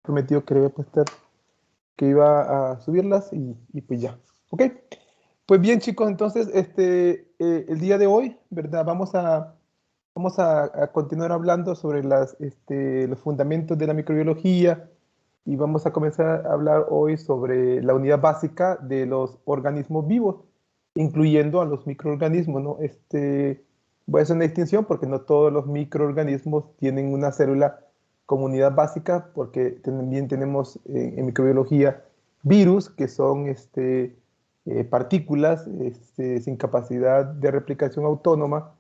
prometido que le había puesto que iba a subirlas y pues ya. ¿Ok? Pues bien, chicos, entonces el día de hoy, ¿verdad? Vamos a continuar hablando sobre los fundamentos de la microbiología y vamos a comenzar a hablar hoy sobre la unidad básica de los organismos vivos, incluyendo a los microorganismos, ¿no? Voy a hacer una distinción porque no todos los microorganismos tienen una célula como unidad básica, porque también tenemos en microbiología virus, que son partículas sin capacidad de replicación autónoma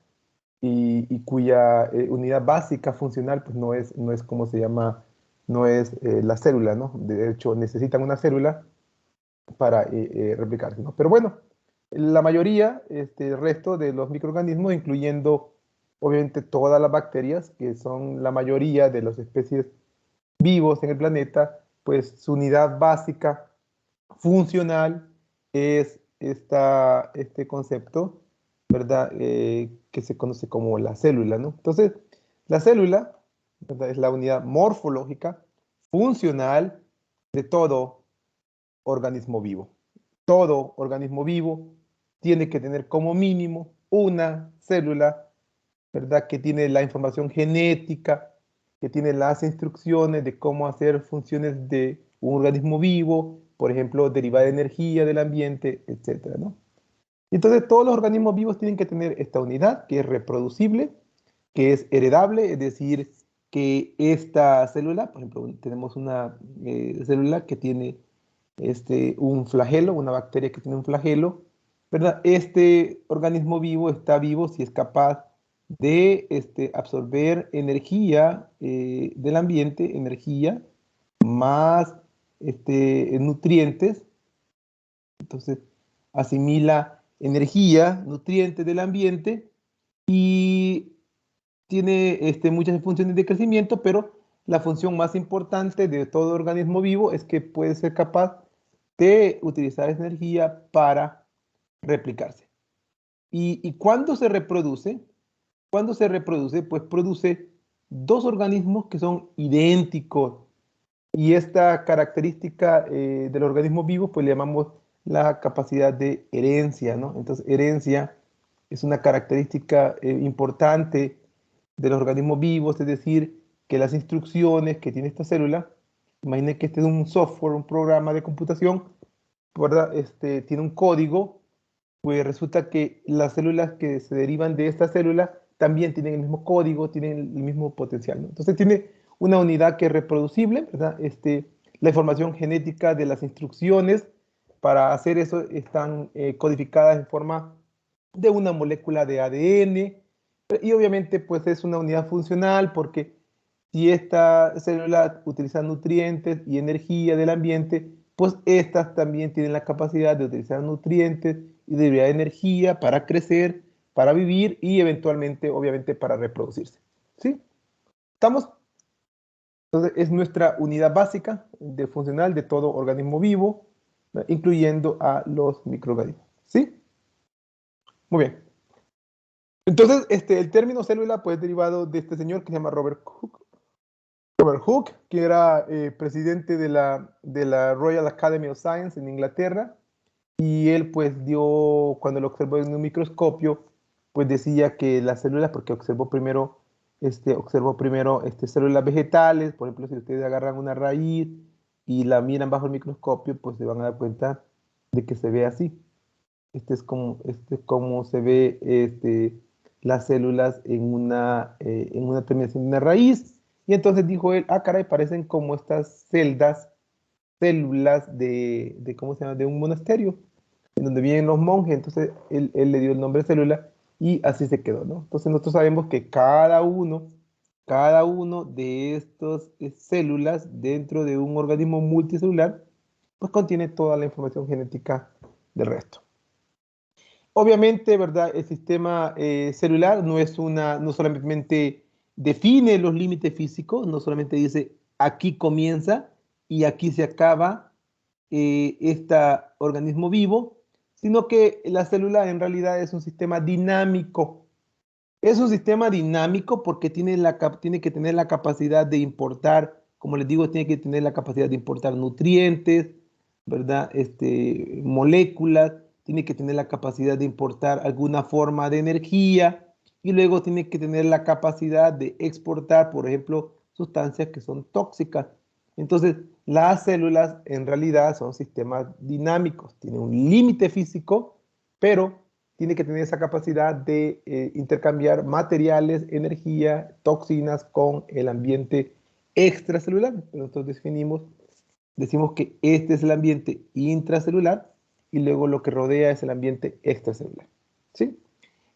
y cuya unidad básica funcional pues no es como se llama, no es la célula, ¿no? De hecho, necesitan una célula para replicarse, ¿no? Pero bueno, la mayoría, el resto de los microorganismos, incluyendo obviamente todas las bacterias, que son la mayoría de las especies vivos en el planeta, pues su unidad básica funcional es este concepto, ¿verdad? Que se conoce como la célula, ¿no? Entonces, la célula, ¿verdad? Es la unidad morfológica funcional de todo organismo vivo. Todo organismo vivo tiene que tener como mínimo una célula, ¿verdad? Que tiene la información genética, que tiene las instrucciones de cómo hacer funciones de un organismo vivo, por ejemplo, derivar energía del ambiente, etcétera, ¿no? Entonces, todos los organismos vivos tienen que tener esta unidad que es reproducible, que es heredable, es decir, que esta célula, por ejemplo, tenemos una célula que tiene un flagelo, una bacteria que tiene un flagelo, ¿verdad? Este organismo vivo está vivo si es capaz de absorber energía del ambiente, energía más nutrientes. Entonces, asimila energía, nutrientes del ambiente y tiene muchas funciones de crecimiento, pero la función más importante de todo organismo vivo es que puede ser capaz de utilizar esa energía para replicarse. ¿Y cuándo se reproduce? Cuando se reproduce, pues produce dos organismos que son idénticos. Y esta característica del organismo vivo, pues le llamamos la capacidad de herencia, ¿no? Entonces, herencia es una característica importante de los organismos vivos, es decir, que las instrucciones que tiene esta célula, imaginen que este es un software, un programa de computación, ¿verdad? Tiene un código, pues resulta que las células que se derivan de esta célula también tienen el mismo código, tienen el mismo potencial, ¿no? Entonces tiene una unidad que es reproducible, ¿verdad? La información genética de las instrucciones para hacer eso están codificadas en forma de una molécula de ADN y obviamente pues es una unidad funcional porque si esta célula utiliza nutrientes y energía del ambiente, pues estas también tienen la capacidad de utilizar nutrientes y de energía para crecer, para vivir y eventualmente, obviamente, para reproducirse. ¿Sí? ¿Estamos? Entonces, es nuestra unidad básica de funcional de todo organismo vivo, ¿no? Incluyendo a los microorganismos. ¿Sí? Muy bien. Entonces, el término célula, pues, derivado de este señor que se llama Robert Hooke, que era presidente de la Royal Academy of Science en Inglaterra, y él pues cuando lo observó en un microscopio, pues decía que las células, porque observó primero células vegetales, por ejemplo, si ustedes agarran una raíz y la miran bajo el microscopio, pues se van a dar cuenta de que se ve así. Este es como se ve las células en una terminación de una raíz. Y entonces dijo él, ah, caray, parecen como estas células ¿cómo se llama? De un monasterio, en donde viven los monjes. Entonces él le dio el nombre célula y así se quedó, ¿no? Entonces nosotros sabemos que cada uno de estas células dentro de un organismo multicelular, pues contiene toda la información genética del resto. Obviamente, ¿verdad? El sistema celular no solamente define los límites físicos, no solamente dice aquí comienza y aquí se acaba este organismo vivo, sino que la célula en realidad es un sistema dinámico. Es un sistema dinámico porque tiene que tener la capacidad de importar como les digo, tiene que tener la capacidad de importar nutrientes, ¿verdad? Moléculas, tiene que tener la capacidad de importar alguna forma de energía y luego tiene que tener la capacidad de exportar, por ejemplo, sustancias que son tóxicas. Entonces, las células en realidad son sistemas dinámicos, tienen un límite físico, pero tiene que tener esa capacidad de intercambiar materiales, energía, toxinas con el ambiente extracelular. Nosotros decimos que este es el ambiente intracelular y luego lo que rodea es el ambiente extracelular. ¿Sí?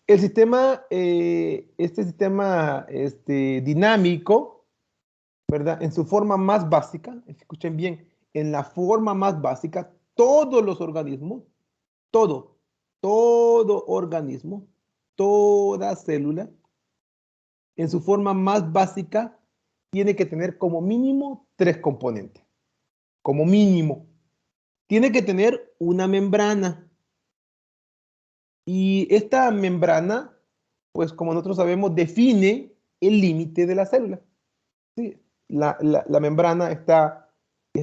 El sistema, este sistema dinámico, ¿verdad? En su forma más básica, escuchen bien, en la forma más básica, todos los organismos, todo organismo, toda célula, en su forma más básica, tiene que tener como mínimo 3 componentes. Como mínimo. Tiene que tener una membrana. Y esta membrana, pues como nosotros sabemos, define el límite de la célula. ¿Sí? La membrana está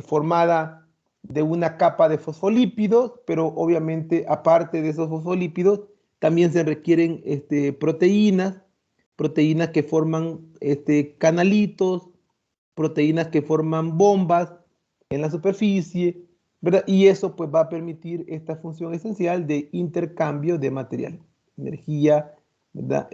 formada de una capa de fosfolípidos, pero obviamente aparte de esos fosfolípidos, también se requieren proteínas que forman canalitos, proteínas que forman bombas en la superficie, ¿verdad? Y eso pues va a permitir esta función esencial de intercambio de material, energía, ¿verdad?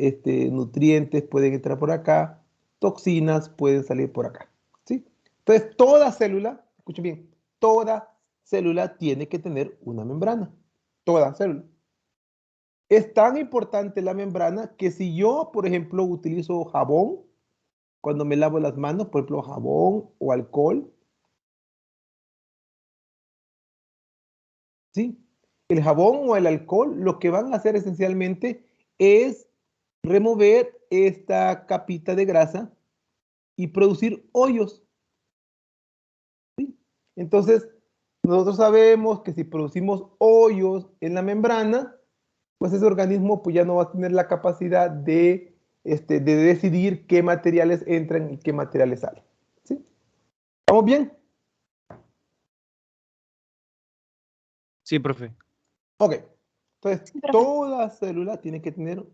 Nutrientes pueden entrar por acá, toxinas pueden salir por acá, ¿sí? Entonces, toda célula, escuchen bien, toda célula tiene que tener una membrana, toda célula. Es tan importante la membrana que si yo, por ejemplo, utilizo jabón, cuando me lavo las manos, por ejemplo, jabón o alcohol, ¿sí? El jabón o el alcohol lo que van a hacer esencialmente es remover esta capita de grasa y producir hoyos, ¿sí? Entonces, nosotros sabemos que si producimos hoyos en la membrana, pues ese organismo pues ya no va a tener la capacidad de decidir qué materiales entran y qué materiales salen, ¿sí? ¿Estamos bien? Sí, profe. Ok. Entonces, Sí, profe. toda célula tiene que tener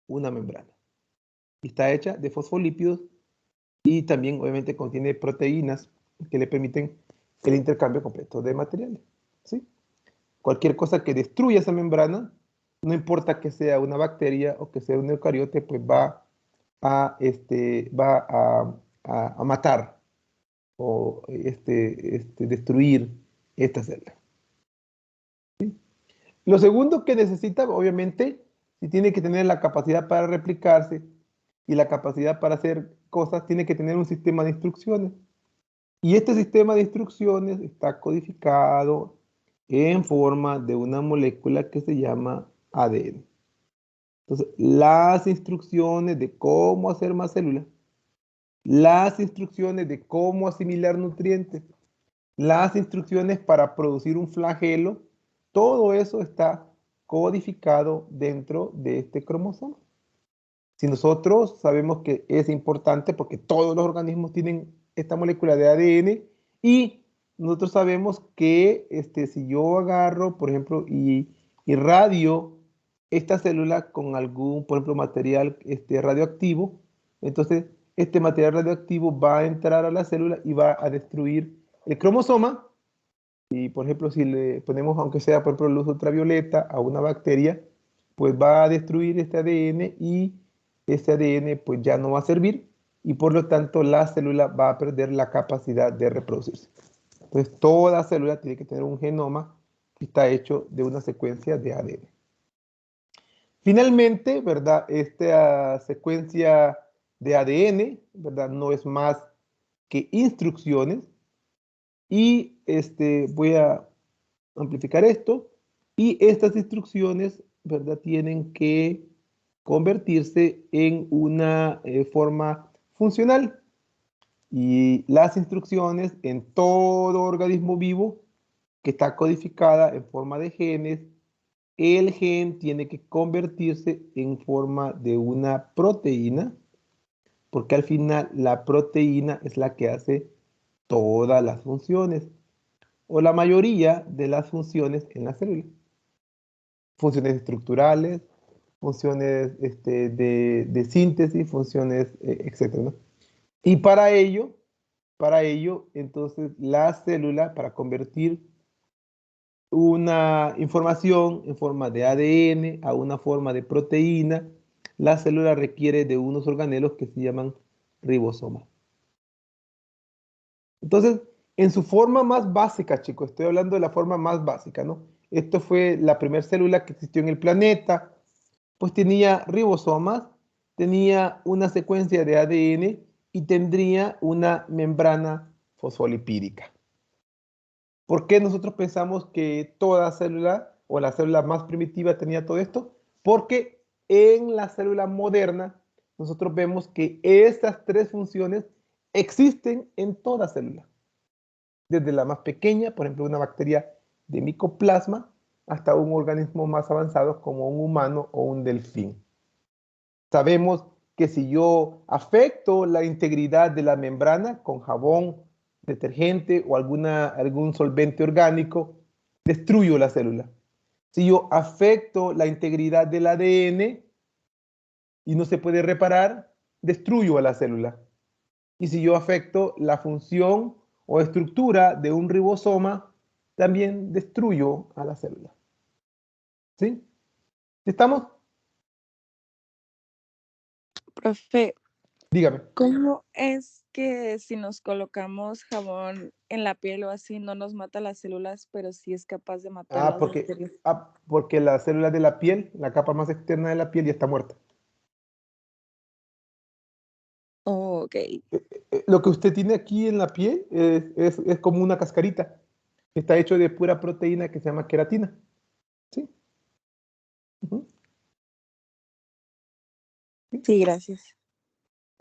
una membrana. Y está hecha de fosfolípidos y también obviamente contiene proteínas que le permiten el intercambio completo de materiales, ¿sí? Cualquier cosa que destruya esa membrana, no importa que sea una bacteria o que sea un eucariote, pues va a matar o destruir esta célula. ¿Sí? Lo segundo que necesita, obviamente, si tiene que tener la capacidad para replicarse y la capacidad para hacer cosas, tiene que tener un sistema de instrucciones. Y este sistema de instrucciones está codificado en forma de una molécula que se llama ADN. Entonces, las instrucciones de cómo hacer más células, las instrucciones de cómo asimilar nutrientes, las instrucciones para producir un flagelo, todo eso está codificado dentro de este cromosoma. Si nosotros sabemos que es importante porque todos los organismos tienen esta molécula de ADN y nosotros sabemos que si yo agarro, por ejemplo, y irradio esta célula con algún, por ejemplo, material radioactivo, entonces este material radioactivo va a entrar a la célula y va a destruir el cromosoma. Y, por ejemplo, si le ponemos, aunque sea, por ejemplo, luz ultravioleta a una bacteria, pues va a destruir este ADN y este ADN pues ya no va a servir y por lo tanto la célula va a perder la capacidad de reproducirse. Entonces, toda célula tiene que tener un genoma que está hecho de una secuencia de ADN. Finalmente, ¿verdad? Esta secuencia de ADN, ¿verdad? No es más que instrucciones y voy a amplificar esto y estas instrucciones, ¿verdad? Tienen que convertirse en una forma funcional y las instrucciones en todo organismo vivo que está codificada en forma de genes, el gen tiene que convertirse en forma de una proteína porque al final la proteína es la que hace todas las funciones o la mayoría de las funciones en la célula. Funciones estructurales, funciones de síntesis, funciones, etcétera, ¿no? Y para ello, entonces, la célula, para convertir una información en forma de ADN a una forma de proteína, la célula requiere de unos organelos que se llaman ribosomas. Entonces, en su forma más básica, chicos, estoy hablando de la forma más básica, ¿no? Esto fue la primera célula que existió en el planeta, pues tenía ribosomas, tenía una secuencia de ADN y tendría una membrana fosfolipídica. ¿Por qué nosotros pensamos que toda célula o la célula más primitiva tenía todo esto? Porque en la célula moderna nosotros vemos que estas tres funciones existen en toda célula. Desde la más pequeña, por ejemplo, una bacteria de micoplasma, hasta un organismo más avanzado como un humano o un delfín. Sabemos que si yo afecto la integridad de la membrana con jabón, detergente o algún solvente orgánico, destruyo la célula. Si yo afecto la integridad del ADN y no se puede reparar, destruyo a la célula. Y si yo afecto la función o estructura de un ribosoma, también destruyo a la célula. ¿Sí? ¿Estamos? Profe, Dígame. ¿cómo es que si nos colocamos jabón en la piel o así no nos mata las células, pero sí es capaz de matar las bacterias? Porque la célula de la piel, la capa más externa de la piel, ya está muerta. Oh, ok. Lo que usted tiene aquí en la piel es como una cascarita. Está hecho de pura proteína que se llama queratina. ¿Sí? Ujú, Sí, gracias.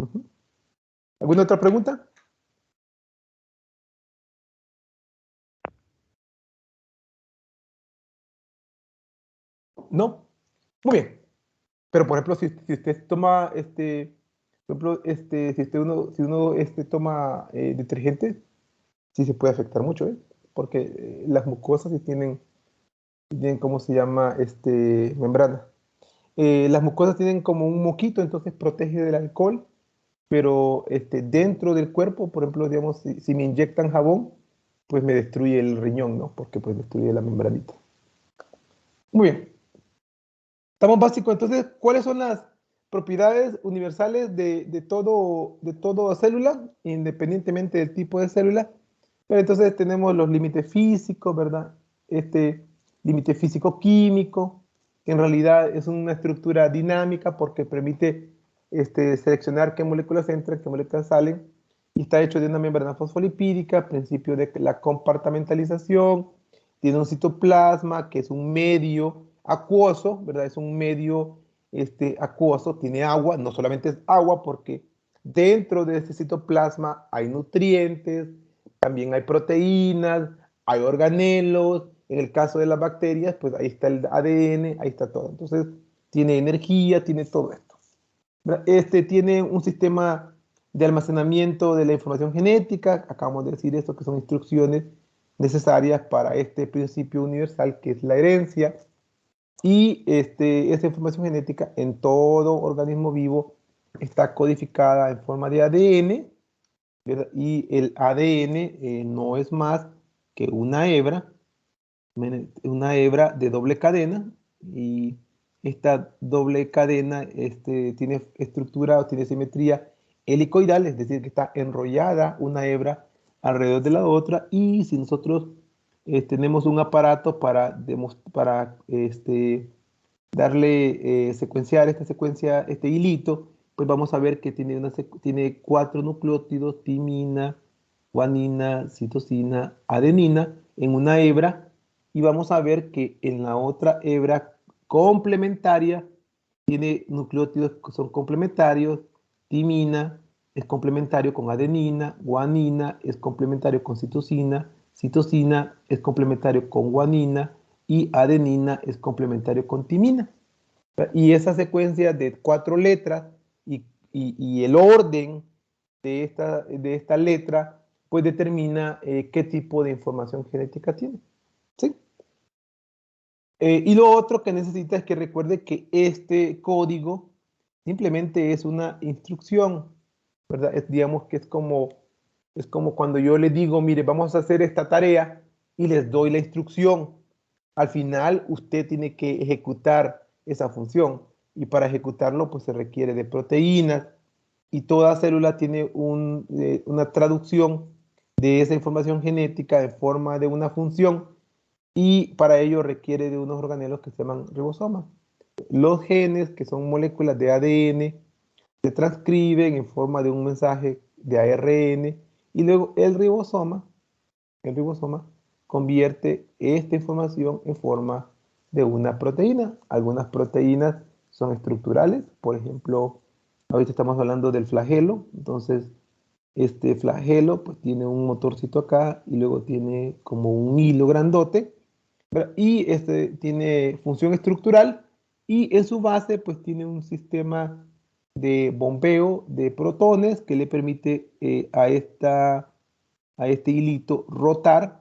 ujú. ¿Alguna otra pregunta? No. Muy bien. Pero por ejemplo, si usted toma por ejemplo, si uno toma detergente, sí se puede afectar mucho, ¿eh? Porque las mucosas sí tienen, ¿cómo se llama? Membrana. Las mucosas tienen como un moquito, entonces protege del alcohol, pero dentro del cuerpo, por ejemplo, digamos, si me inyectan jabón, pues me destruye el riñón, ¿no? Porque pues destruye la membranita. Muy bien. Estamos básicos, entonces, ¿cuáles son las propiedades universales de todo célula, independientemente del tipo de célula? Pero entonces tenemos los límites físicos, ¿verdad? Límite físico-químico, que en realidad es una estructura dinámica porque permite seleccionar qué moléculas entran, qué moléculas salen, y está hecho de una membrana fosfolipídica, principio de la compartamentalización, tiene un citoplasma, que es un medio acuoso, ¿verdad? Es un medio acuoso, tiene agua, no solamente es agua, porque dentro de este citoplasma hay nutrientes, también hay proteínas, hay organelos, en el caso de las bacterias, pues ahí está el ADN, ahí está todo. Entonces, tiene energía, tiene todo esto. Tiene un sistema de almacenamiento de la información genética, acabamos de decir esto, que son instrucciones necesarias para este principio universal que es la herencia, y esta información genética en todo organismo vivo está codificada en forma de ADN, ¿verdad? Y el ADN no es más que una hebra de doble cadena, y esta doble cadena tiene estructura o tiene simetría helicoidal, es decir, que está enrollada una hebra alrededor de la otra, y si nosotros tenemos un aparato para darle, secuenciar esta secuencia, este hilito, pues vamos a ver que tiene 4 nucleótidos: timina, guanina, citosina, adenina, en una hebra, y vamos a ver que en la otra hebra complementaria tiene nucleótidos que son complementarios: timina es complementario con adenina, guanina es complementario con citosina, citosina es complementario con guanina, y adenina es complementario con timina. Y esa secuencia de 4 letras y el orden de esta letra pues determina qué tipo de información genética tiene. ¿Sí? Y lo otro que necesita es que recuerde que este código simplemente es una instrucción, ¿verdad? Digamos que es como cuando yo le digo, mire, vamos a hacer esta tarea y les doy la instrucción. Al final, usted tiene que ejecutar esa función y para ejecutarlo, pues se requiere de proteínas y toda célula tiene una traducción de esa información genética en forma de una función y para ello requiere de unos organelos que se llaman ribosomas. Los genes, que son moléculas de ADN, se transcriben en forma de un mensaje de ARN y luego el ribosoma convierte esta información en forma de una proteína. Algunas proteínas son estructurales, por ejemplo, ahorita estamos hablando del flagelo, entonces este flagelo pues tiene un motorcito acá y luego tiene como un hilo grandote, ¿verdad? Y este tiene función estructural y en su base pues tiene un sistema de bombeo de protones que le permite a este hilito rotar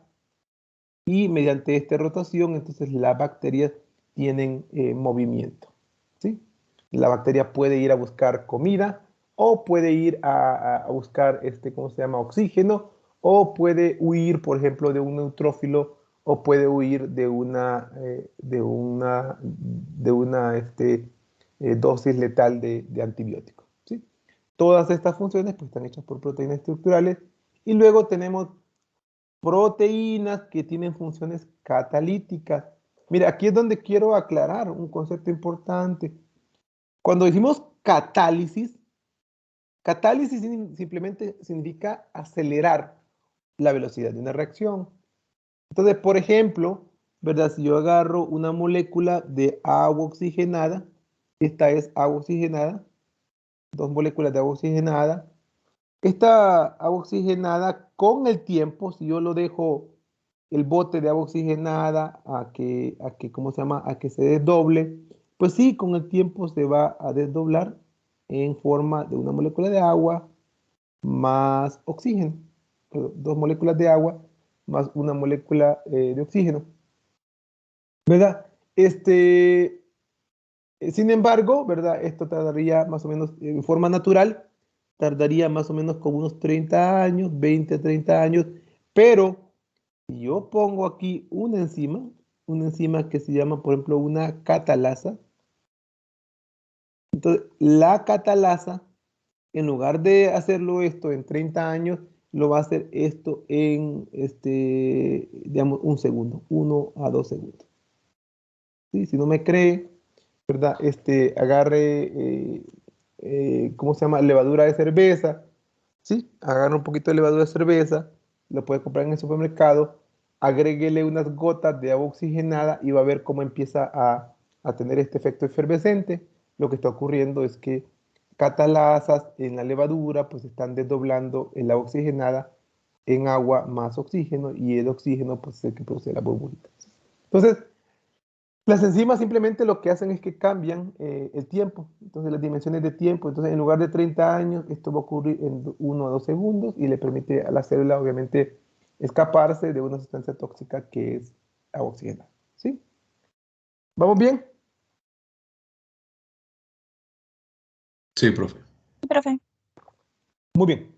y mediante esta rotación entonces las bacterias tienen movimiento, ¿sí? La bacteria puede ir a buscar comida o puede ir a buscar ¿cómo se llama? Oxígeno o puede huir, por ejemplo, de un neutrófilo o puede huir de una dosis letal de antibióticos, ¿sí? Todas estas funciones pues, están hechas por proteínas estructurales y luego tenemos proteínas que tienen funciones catalíticas. Mira, aquí es donde quiero aclarar un concepto importante. Cuando decimos catálisis simplemente significa acelerar la velocidad de una reacción. Entonces, por ejemplo, ¿verdad? Si yo agarro una molécula de agua oxigenada, esta es agua oxigenada, dos moléculas de agua oxigenada. Esta agua oxigenada con el tiempo, si yo lo dejo el bote de agua oxigenada ¿cómo se llama? A que se desdoble, pues sí, con el tiempo se va a desdoblar en forma de una molécula de agua más oxígeno. Dos moléculas de agua más una molécula de oxígeno. ¿Verdad? Sin embargo, ¿verdad? Esto tardaría más o menos en forma natural, tardaría más o menos como unos 30 años, 20, 30 años, pero si yo pongo aquí una enzima que se llama, por ejemplo, una catalasa, entonces la catalasa, en lugar de hacerlo esto en 30 años, lo va a hacer esto en, digamos, un segundo, 1 a 2 segundos. ¿Sí? Si no me cree, ¿verdad? Agarre, ¿cómo se llama? Levadura de cerveza, ¿sí? Agarre un poquito de levadura de cerveza, lo puede comprar en el supermercado, agréguele unas gotas de agua oxigenada y va a ver cómo empieza a tener este efecto efervescente. Lo que está ocurriendo es que catalasas en la levadura pues están desdoblando el agua oxigenada en agua más oxígeno y el oxígeno pues es el que produce la burbujita. Entonces, las enzimas simplemente lo que hacen es que cambian el tiempo, entonces las dimensiones de tiempo. Entonces, en lugar de 30 años, esto va a ocurrir en 1 a 2 segundos y le permite a la célula, obviamente, escaparse de una sustancia tóxica que es agua oxigenada. ¿Sí? ¿Vamos bien? Sí, profe. Sí, profe. Muy bien.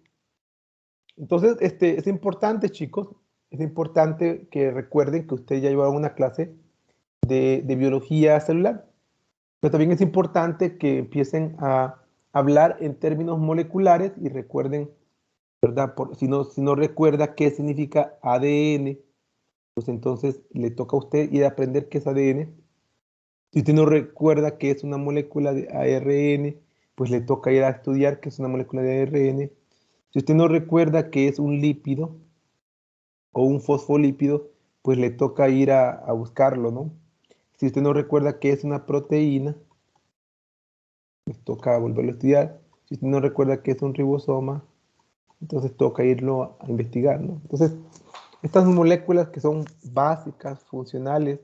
Entonces, es importante, chicos, es importante que recuerden que ustedes ya llevaron una clase de biología celular. Pero también es importante que empiecen a hablar en términos moleculares y recuerden, ¿verdad? Si no recuerda qué significa ADN, pues entonces le toca a usted ir a aprender qué es ADN. Si usted no recuerda qué es una molécula de ARN, pues le toca ir a estudiar qué es una molécula de ARN. Si usted no recuerda qué es un lípido o un fosfolípido, pues le toca ir a buscarlo, ¿no? Si usted no recuerda qué es una proteína, pues toca volverlo a estudiar. Si usted no recuerda qué es un ribosoma, entonces toca irlo a investigar, ¿no? Entonces, estas moléculas que son básicas, funcionales,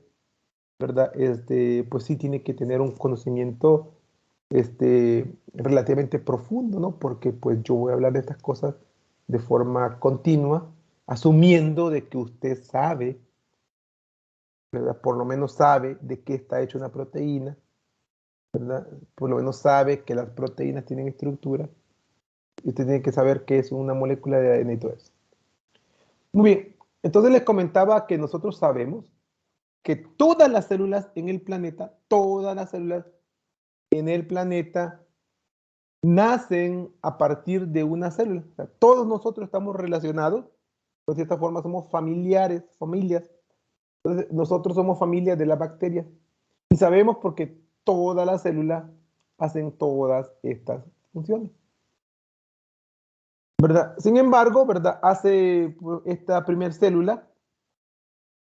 ¿verdad? Pues sí tiene que tener un conocimiento relativamente profundo, ¿no? Porque pues yo voy a hablar de estas cosas de forma continua, asumiendo de que usted sabe, ¿verdad? Por lo menos sabe de qué está hecha una proteína, ¿verdad? Por lo menos sabe que las proteínas tienen estructura, y usted tiene que saber qué es una molécula de ADN y todo eso. Muy bien, entonces les comentaba que nosotros sabemos que todas las células en el planeta, nacen a partir de una célula. O sea, todos nosotros estamos relacionados, de cierta forma somos familias. Entonces, nosotros somos familias de las bacterias. Y sabemos porque todas las células hacen todas estas funciones, ¿verdad? Sin embargo, ¿verdad? Hace esta primera célula,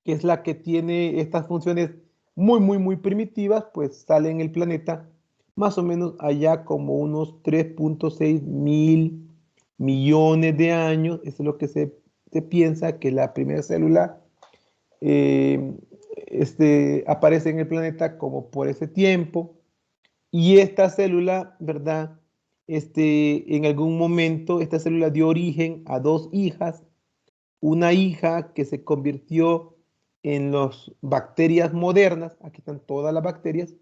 que es la que tiene estas funciones muy primitivas, pues sale en el planeta más o menos allá como unos 3.6 mil millones de años. Eso es lo que se piensa que la primera célula aparece en el planeta como por ese tiempo. Y esta célula, ¿verdad? En algún momento, esta célula dio origen a dos hijas. Una hija que se convirtió en las bacterias modernas, aquí están todas las bacterias,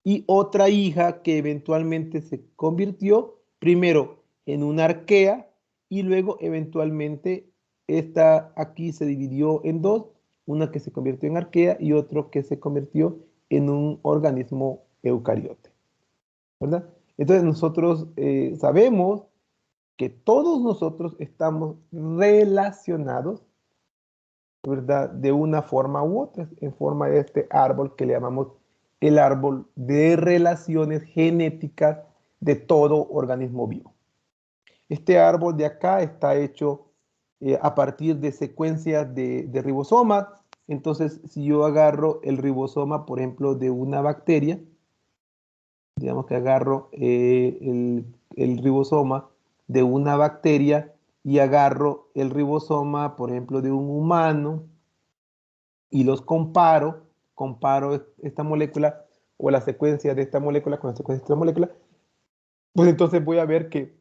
y otra hija que eventualmente se convirtió primero en una arquea y luego eventualmente esta aquí se dividió en dos, una que se convirtió en arquea y otro que se convirtió en un organismo eucariote, ¿verdad? Entonces nosotros sabemos que todos nosotros estamos relacionados, ¿verdad? De una forma u otra, en forma de este árbol que le llamamos el árbol de relaciones genéticas de todo organismo vivo. Este árbol de acá está hecho a partir de secuencias de ribosomas. Entonces, si yo agarro el ribosoma, por ejemplo, de una bacteria, digamos que agarro el ribosoma de una bacteria y agarro el ribosoma, por ejemplo, de un humano y los comparo esta molécula o la secuencia de esta molécula con la secuencia de esta molécula, pues entonces voy a ver que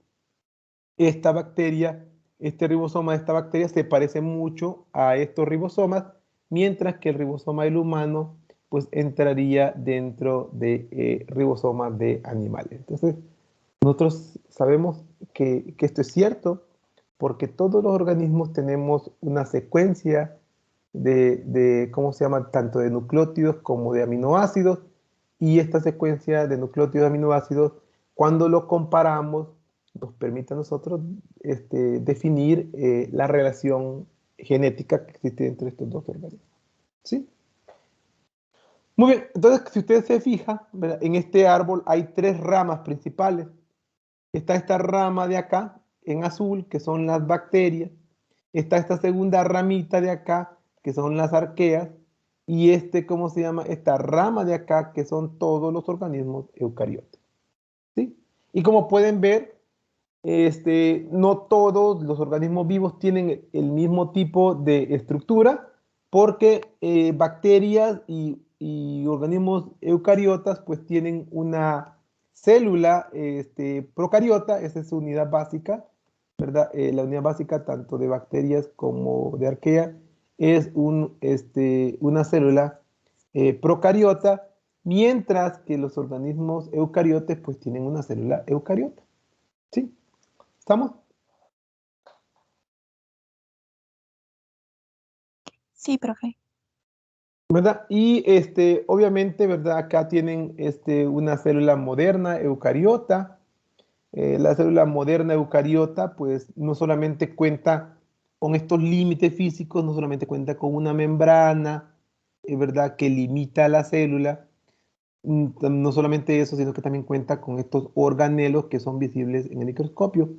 esta bacteria, este ribosoma de esta bacteria se parece mucho a estos ribosomas, mientras que el ribosoma del humano pues entraría dentro de ribosomas de animales. Entonces, nosotros sabemos que esto es cierto porque todos los organismos tenemos una secuencia ¿cómo se llama? Tanto de nucleótidos como de aminoácidos, y esta secuencia de nucleótidos y aminoácidos, cuando lo comparamos, nos permite a nosotros definir la relación genética que existe entre estos dos organismos. ¿Sí? Muy bien, entonces si usted se fija, ¿verdad? En este árbol hay tres ramas principales. Está esta rama de acá, en azul, que son las bacterias. Está esta segunda ramita de acá, que son las arqueas. Y ¿cómo se llama? Esta rama de acá, que son todos los organismos eucariotas. ¿Sí? Y como pueden ver, no todos los organismos vivos tienen el mismo tipo de estructura, porque bacterias y organismos eucariotas pues tienen una célula procariota, esa es su unidad básica, ¿verdad? La unidad básica tanto de bacterias como de arquea es una célula procariota, mientras que los organismos eucariotes pues tienen una célula eucariota. ¿Sí? ¿Estamos? Sí, profe. ¿Verdad? Y obviamente, ¿verdad? Acá tienen una célula moderna eucariota. La célula moderna eucariota, pues no solamente cuenta con estos límites físicos, no solamente cuenta con una membrana, ¿verdad? Que limita a la célula. No solamente eso, sino que también cuenta con estos organelos que son visibles en el microscopio.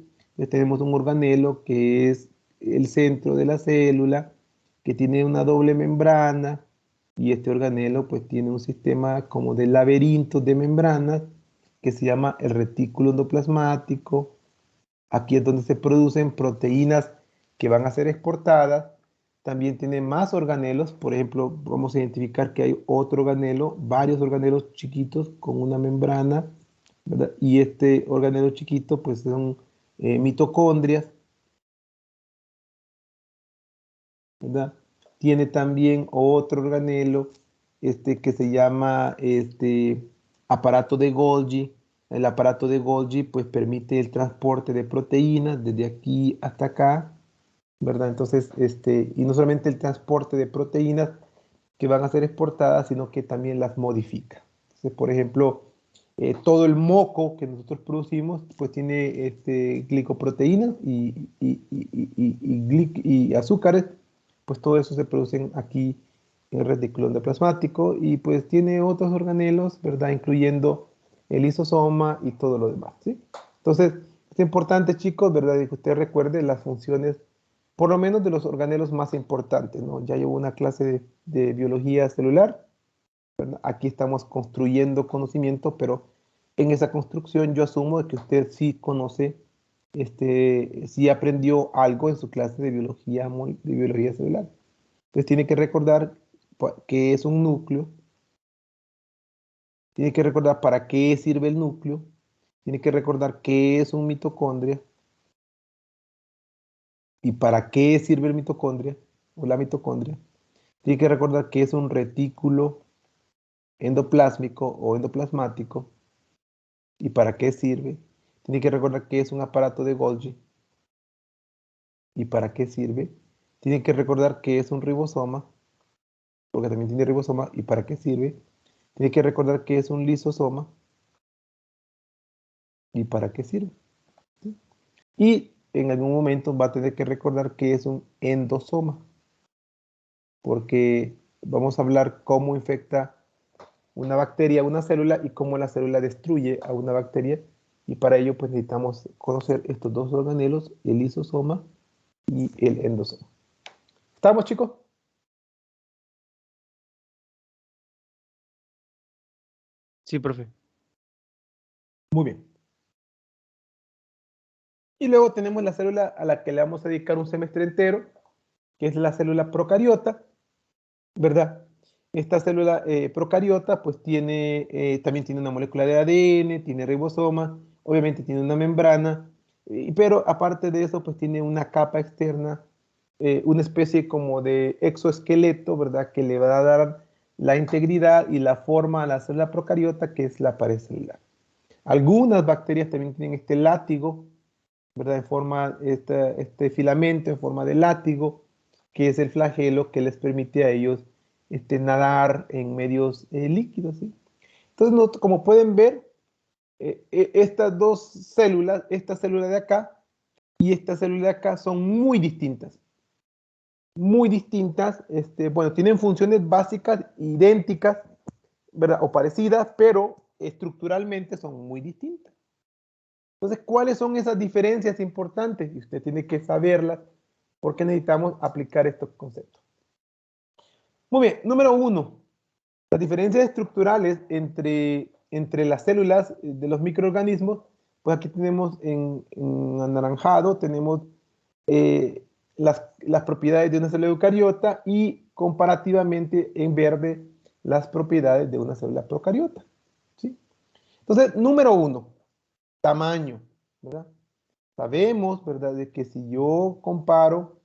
Tenemos un organelo que es el centro de la célula, que tiene una doble membrana, y este organelo pues tiene un sistema como de laberinto de membranas que se llama el retículo endoplasmático. Aquí es donde se producen proteínas que van a ser exportadas. También tiene más organelos, por ejemplo, vamos a identificar que hay otro organelo, varios organelos chiquitos con una membrana, ¿verdad? Y este organelo chiquito pues son mitocondrias. ¿verdad? Tiene también otro organelo que se llama aparato de Golgi. El aparato de Golgi pues permite el transporte de proteínas desde aquí hasta acá, ¿verdad? Entonces, y no solamente el transporte de proteínas que van a ser exportadas, sino que también las modifica. Entonces, por ejemplo, todo el moco que nosotros producimos, pues tiene glicoproteínas y azúcares, pues todo eso se producen aquí en el reticulón endoplasmático y pues tiene otros organelos, ¿verdad? Incluyendo el lisosoma y todo lo demás, ¿sí? Entonces, es importante, chicos, ¿verdad? Que usted recuerde las funciones, por lo menos de los organelos más importantes, ¿no? Ya llevo una clase de biología celular, ¿verdad? Aquí estamos construyendo conocimiento, pero en esa construcción yo asumo que usted sí conoce, sí aprendió algo en su clase de biología celular. Entonces tiene que recordar qué es un núcleo, tiene que recordar para qué sirve el núcleo, tiene que recordar qué es un mitocondria y para qué sirve el mitocondria o la mitocondria. Tiene que recordar qué es un retículo endoplásmico o endoplasmático y para qué sirve. Tiene que recordar qué es un aparato de Golgi y para qué sirve. Tiene que recordar qué es un ribosoma, porque también tiene ribosoma y para qué sirve. Tiene que recordar qué es un lisosoma y para qué sirve. ¿Sí? Y en algún momento va a tener que recordar qué es un endosoma, porque vamos a hablar cómo infecta una bacteria a una célula y cómo la célula destruye a una bacteria. Y para ello pues necesitamos conocer estos dos organelos, el lisosoma y el endosoma. ¿Estamos, chicos? Sí, profe. Muy bien. Y luego tenemos la célula a la que le vamos a dedicar un semestre entero, que es la célula procariota, ¿verdad? Esta célula procariota pues también tiene una molécula de ADN, tiene ribosomas, obviamente tiene una membrana, pero aparte de eso pues tiene una capa externa, una especie como de exoesqueleto, ¿verdad? Que le va a dar la integridad y la forma a la célula procariota, que es la pared celular. Algunas bacterias también tienen este látigo, ¿verdad? En forma, este filamento en forma de látigo, que es el flagelo que les permite a ellos nadar en medios líquidos, ¿sí? Entonces, como pueden ver, estas dos células, esta célula de acá y esta célula de acá son muy distintas. Muy distintas, bueno, tienen funciones básicas idénticas, ¿verdad? O parecidas, pero estructuralmente son muy distintas. Entonces, ¿cuáles son esas diferencias importantes? Y usted tiene que saberlas porque necesitamos aplicar estos conceptos. Muy bien, número 1. Las diferencias estructurales entre las células de los microorganismos, pues aquí tenemos en anaranjado, tenemos las propiedades de una célula eucariota y comparativamente en verde las propiedades de una célula procariota, ¿sí? Entonces, número 1, tamaño, ¿verdad? Sabemos, ¿verdad?, de que si yo comparo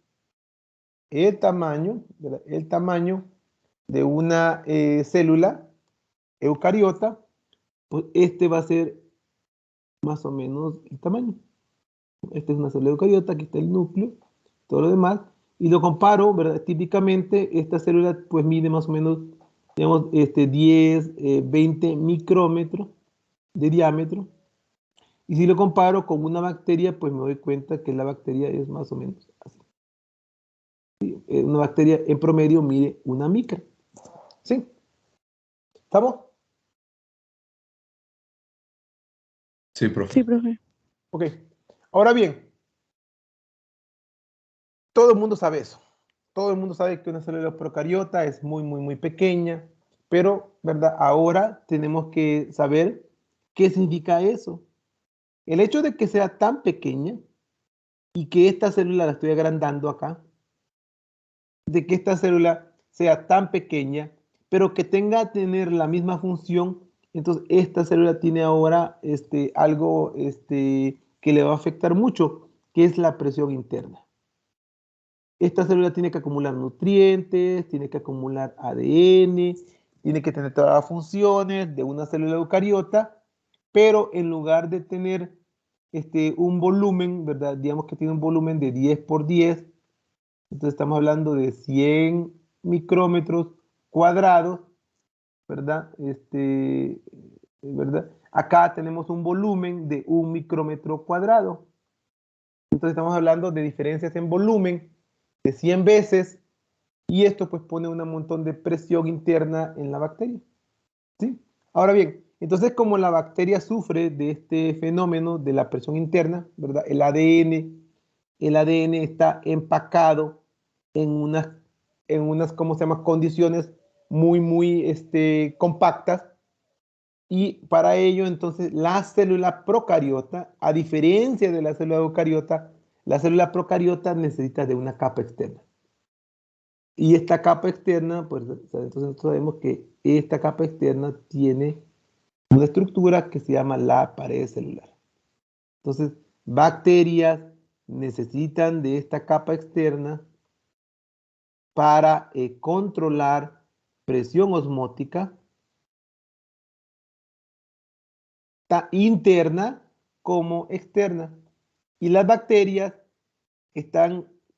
el tamaño, ¿verdad?, el tamaño de una célula eucariota, pues este va a ser más o menos el tamaño. Esta es una célula eucariota, aquí está el núcleo, todo lo demás, y lo comparo, ¿verdad? Típicamente esta célula pues mide más o menos, digamos, 10, 20 micrómetros de diámetro. Y si lo comparo con una bacteria, pues me doy cuenta que la bacteria es más o menos así. Una bacteria en promedio mide una micra. ¿Sí? ¿Estamos? Sí, profe. Sí, profe. Ok. Ahora bien, todo el mundo sabe eso. Todo el mundo sabe que una célula procariota es muy, muy, muy pequeña, pero, ¿verdad? Ahora tenemos que saber qué significa eso. El hecho de que sea tan pequeña y que esta célula la estoy agrandando acá, de que esta célula sea tan pequeña, pero que tenga a tener la misma función, entonces esta célula tiene ahora algo que le va a afectar mucho, que es la presión interna. esta célula tiene que acumular nutrientes, tiene que acumular ADN, tiene que tener todas las funciones de una célula eucariota, pero en lugar de tener un volumen, ¿verdad? Digamos que tiene un volumen de 10 por 10, entonces estamos hablando de 100 micrómetros cuadrados, ¿verdad? ¿Verdad? Acá tenemos un volumen de 1 micrómetro cuadrado. Entonces estamos hablando de diferencias en volumen de 100 veces, y esto pues pone un montón de presión interna en la bacteria. ¿Sí? Ahora bien, entonces como la bacteria sufre de este fenómeno de la presión interna, ¿verdad? El ADN está empacado en unas ¿cómo se llama? Condiciones muy compactas, y para ello entonces la célula procariota, a diferencia de la célula eucariota, la célula procariota necesita de una capa externa. Y esta capa externa, pues entonces nosotros sabemos que esta capa externa tiene una estructura que se llama la pared celular. Entonces, bacterias necesitan de esta capa externa para controlar presión osmótica interna como externa. Y las bacterias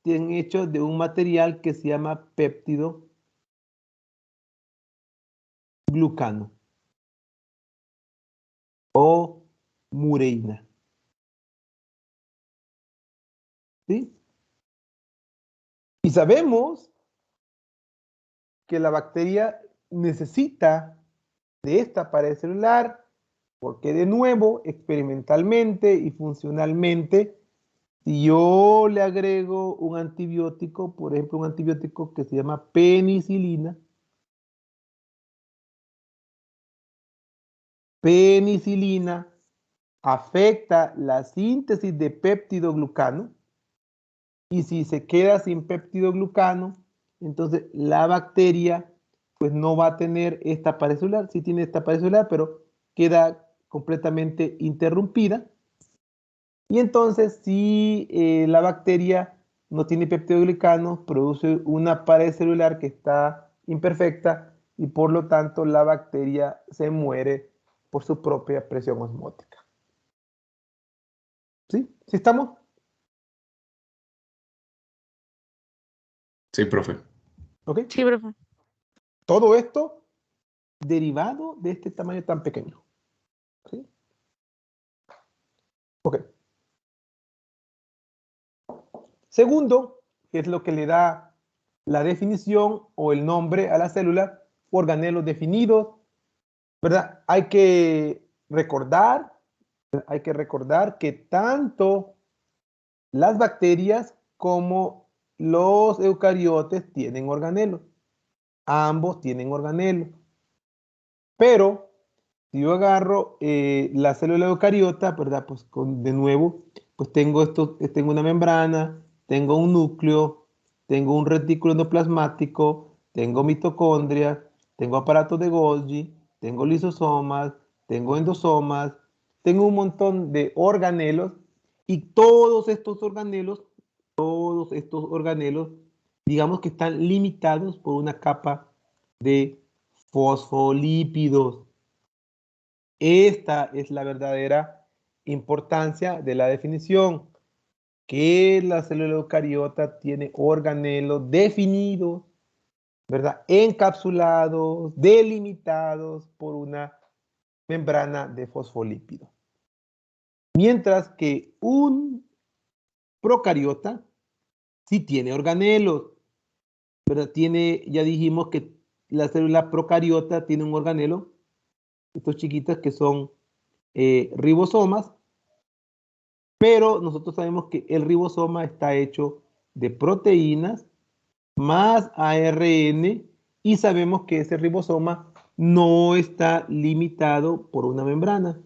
tienen hechos de un material que se llama péptido glucano o mureína. ¿Sí? Y sabemos que la bacteria necesita de esta pared celular porque, de nuevo, experimentalmente y funcionalmente, si yo le agrego un antibiótico, por ejemplo, un antibiótico que se llama penicilina, afecta la síntesis de péptidoglucano, y si se queda sin péptidoglucano, entonces la bacteria pues no va a tener esta pared celular. Sí tiene esta pared celular, pero queda completamente interrumpida. Y entonces, si la bacteria no tiene peptidoglucano, produce una pared celular que está imperfecta, y por lo tanto la bacteria se muere por su propia presión osmótica. ¿Sí? ¿Sí estamos? Sí, profe. ¿Ok? Sí, profe. Todo esto derivado de este tamaño tan pequeño. ¿Sí? Ok. Segundo, que es lo que le da la definición o el nombre a la célula, organelos definidos, ¿verdad? Hay que recordar que tanto las bacterias como los eucariotes tienen organelos. Ambos tienen organelos. Pero si yo agarro la célula eucariota, ¿verdad? Pues de nuevo, pues tengo una membrana, tengo un núcleo, tengo un retículo endoplasmático, tengo mitocondria, tengo aparato de Golgi, tengo lisosomas, tengo endosomas, tengo un montón de organelos, y todos estos organelos, digamos que están limitados por una capa de fosfolípidos. Esta es la verdadera importancia de la definición, que la célula eucariota tiene organelos definidos, ¿verdad? Encapsulados, delimitados por una membrana de fosfolípidos. Mientras que un procariota sí tiene organelos, ¿verdad? Ya dijimos que la célula procariota tiene un organelo, estos chiquitos que son ribosomas, pero nosotros sabemos que el ribosoma está hecho de proteínas más ARN, y sabemos que ese ribosoma no está limitado por una membrana.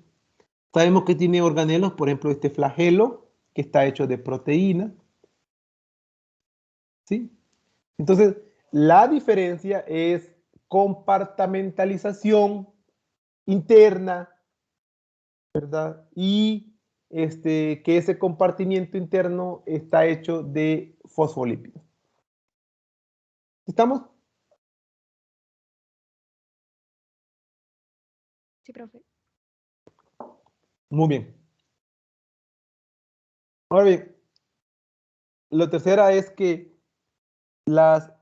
Sabemos que tiene organelos, por ejemplo, este flagelo, que está hecho de proteína. ¿Sí? Entonces, la diferencia es compartimentalización interna, ¿verdad? Y que ese compartimiento interno está hecho de fosfolípidos. ¿Estamos? Sí, profe. Muy bien. Ahora bien, la tercera es que las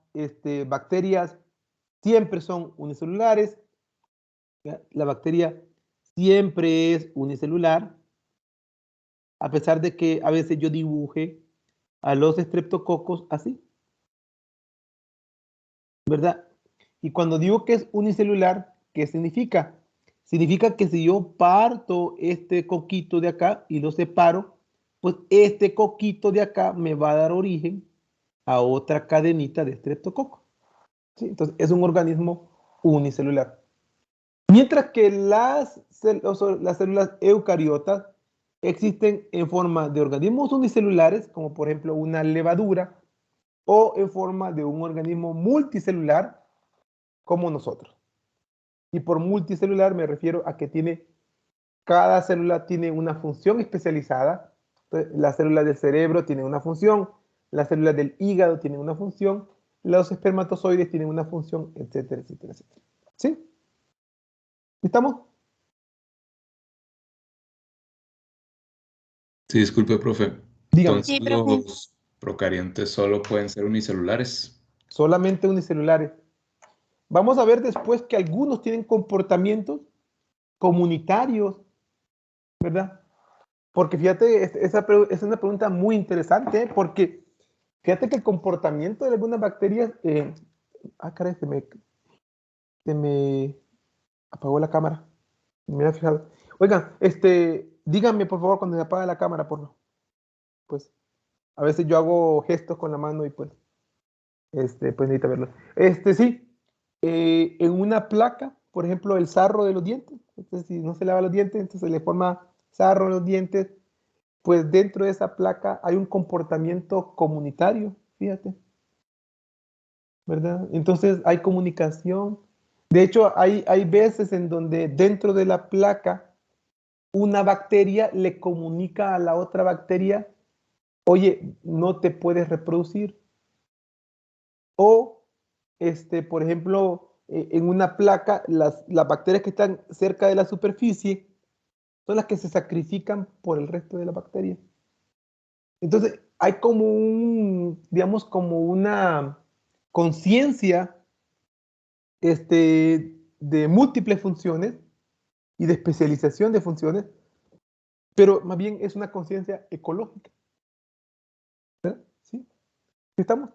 bacterias siempre son unicelulares. ¿Ya? La bacteria siempre es unicelular, a pesar de que a veces yo dibuje a los estreptococos así, ¿verdad? Y cuando digo que es unicelular, ¿qué significa? Significa que si yo parto este coquito de acá y lo separo, pues este coquito de acá me va a dar origen a otra cadenita de estreptococo. ¿Sí? Entonces es un organismo unicelular. Mientras que las células eucariotas existen en forma de organismos unicelulares, como por ejemplo una levadura, o en forma de un organismo multicelular, como nosotros. Y por multicelular me refiero a que cada célula tiene una función especializada. Entonces, las células del cerebro tienen una función, las células del hígado tienen una función, los espermatozoides tienen una función, etcétera, etcétera, etcétera. ¿Sí? ¿Estamos? Sí, disculpe, profe. Dígame. Entonces, Sí, profe. los procariontes solo pueden ser unicelulares. Solamente unicelulares. Vamos a ver después que algunos tienen comportamientos comunitarios, ¿verdad? Porque fíjate, es una pregunta muy interesante, ¿eh? Porque fíjate que el comportamiento de algunas bacterias, caray, se me apagó la cámara. Me había fijado. Oigan, díganme por favor cuando se apaga la cámara, por favor. Pues a veces yo hago gestos con la mano y pues necesita verlo. Sí, en una placa, por ejemplo, el sarro de los dientes. Entonces, si no se lava los dientes, entonces se le forma sarro en los dientes. Pues dentro de esa placa hay un comportamiento comunitario, fíjate, ¿verdad? Entonces hay comunicación. De hecho, hay veces en donde dentro de la placa una bacteria le comunica a la otra bacteria, oye, no te puedes reproducir. O, por ejemplo, en una placa, las bacterias que están cerca de la superficie son las que se sacrifican por el resto de las bacterias. Entonces, hay como digamos, como una conciencia de múltiples funciones y de especialización de funciones, pero más bien es una conciencia ecológica. ¿Verdad? ¿Sí? ¿Estamos?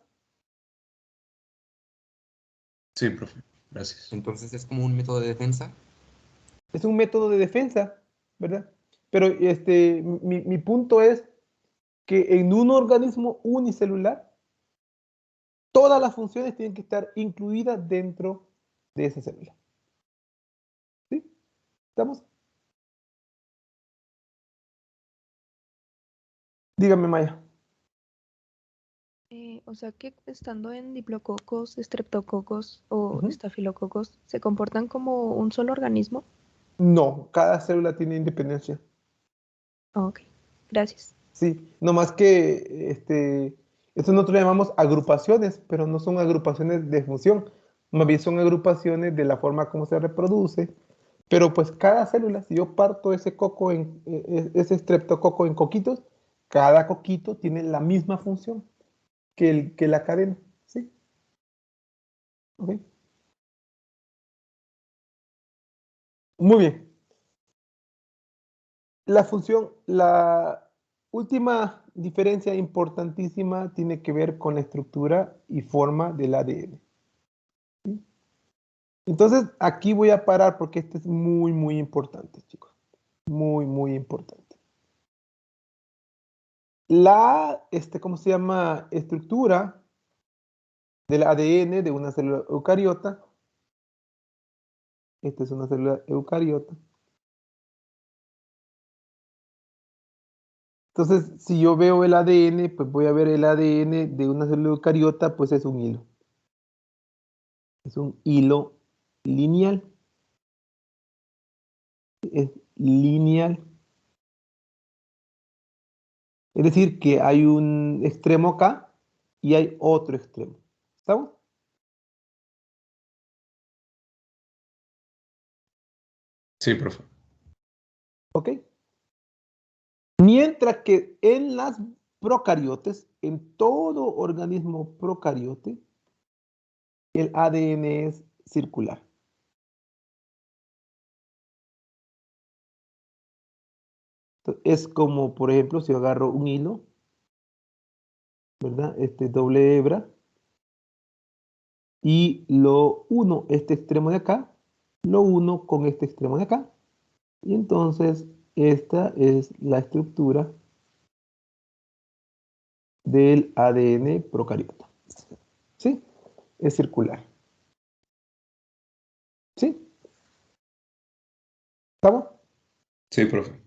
Sí, profe. Gracias. Entonces es como un método de defensa. Es un método de defensa, ¿verdad? Pero mi punto es que en un organismo unicelular, todas las funciones tienen que estar incluidas dentro de esa célula. ¿Sí? ¿Estamos? Dígame, Maya. O sea que estando en diplococos, estreptococos o Ujú. estafilococos, ¿se comportan como un solo organismo? No, cada célula tiene independencia. Ok, gracias. Sí, no más que esto nosotros le llamamos agrupaciones, pero no son agrupaciones de función, más bien son agrupaciones de la forma como se reproduce. Pero pues cada célula, si yo parto ese coco ese estreptococo en coquitos, cada coquito tiene la misma función que la cadena. ¿Sí? ¿Ok? Muy bien. La última diferencia importantísima tiene que ver con la estructura y forma del ADN. ¿Sí? Entonces, aquí voy a parar porque este es muy, muy importante, chicos. Muy, muy importante. ¿Cómo se llama? Estructura del ADN de una célula eucariota. Esta es una célula eucariota. Entonces, si yo veo el ADN, pues voy a ver el ADN de una célula eucariota, pues es un hilo. Es un hilo lineal. Es lineal. Es decir, que hay un extremo acá y hay otro extremo. ¿Estamos? Sí, profe. ¿Ok? Mientras que en las procariotes, en todo organismo procariote, el ADN es circular. Es como, por ejemplo, si yo agarro un hilo, ¿verdad? Doble hebra, y lo uno, este extremo de acá, lo uno con este extremo de acá, y entonces esta es la estructura del ADN procariota. ¿Sí? Es circular. ¿Sí? ¿Estamos? Sí, profe.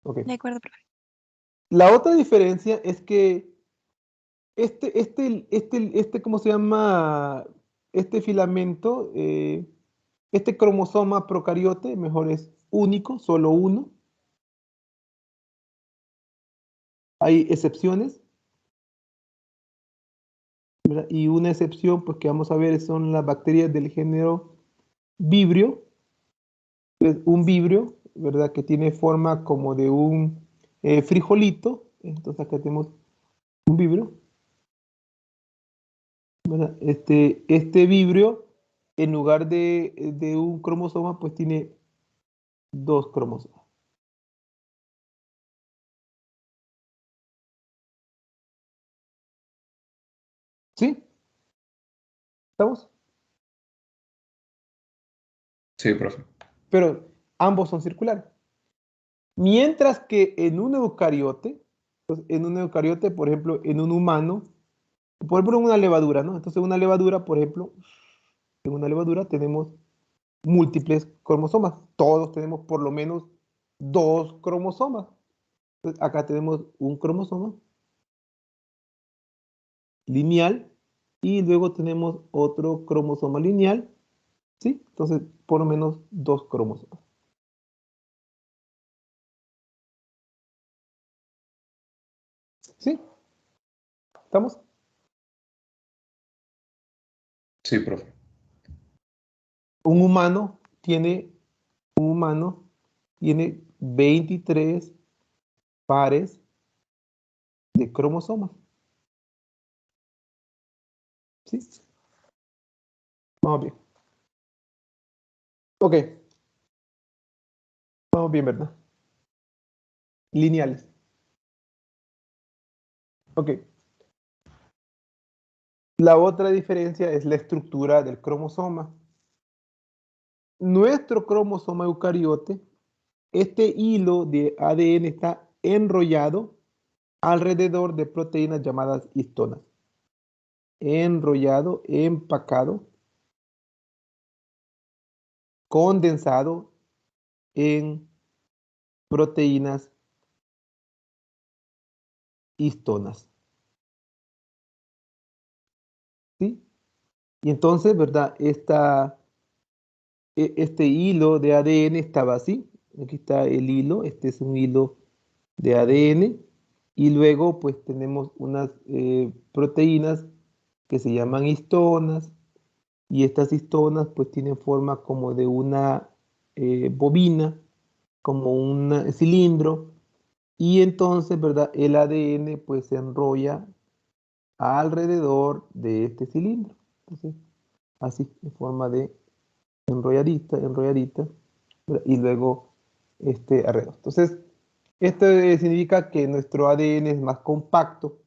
Ok. De acuerdo, profe. La otra diferencia es que ¿cómo se llama? Este filamento, este cromosoma procariote, mejor es único, solo uno. Hay excepciones, ¿verdad? Y una excepción, pues que vamos a ver, son las bacterias del género Vibrio. Es un vibrio, ¿verdad? Que tiene forma como de un frijolito. Entonces acá tenemos un vibrio, ¿verdad? Este vibrio, en lugar de un cromosoma, pues tiene dos cromosomas. ¿Sí? ¿Estamos? Sí, profe. Pero ambos son circulares. Mientras que en un eucariote, pues, por ejemplo, en un humano, por ejemplo, en una levadura, ¿no? Entonces, una levadura, por ejemplo, en una levadura tenemos múltiples cromosomas. Todos tenemos por lo menos dos cromosomas. Entonces, acá tenemos un cromosoma lineal y luego tenemos otro cromosoma lineal, ¿sí? Entonces, por lo menos dos cromosomas. ¿Sí? ¿Estamos? Sí, profe. Un humano tiene 23 pares de cromosomas. ¿Sí? Vamos bien. Ok. Vamos bien, ¿verdad? Lineales. Ok. La otra diferencia es la estructura del cromosoma. Nuestro cromosoma eucariote, este hilo de ADN está enrollado alrededor de proteínas llamadas histonas. Enrollado, empacado, condensado en proteínas histonas. ¿Sí? Y entonces, ¿verdad? Este hilo de ADN estaba así. Aquí está el hilo. Este es un hilo de ADN. Y luego, pues, tenemos unas proteínas que se llaman histonas. Y estas histonas, pues, tienen forma como de una bobina, como un cilindro. Y entonces, ¿verdad? El ADN, pues, se enrolla alrededor de este cilindro. Entonces, así, en forma de enrolladita, enrolladita, ¿verdad? Y luego alrededor. Entonces, esto significa que nuestro ADN es más compacto.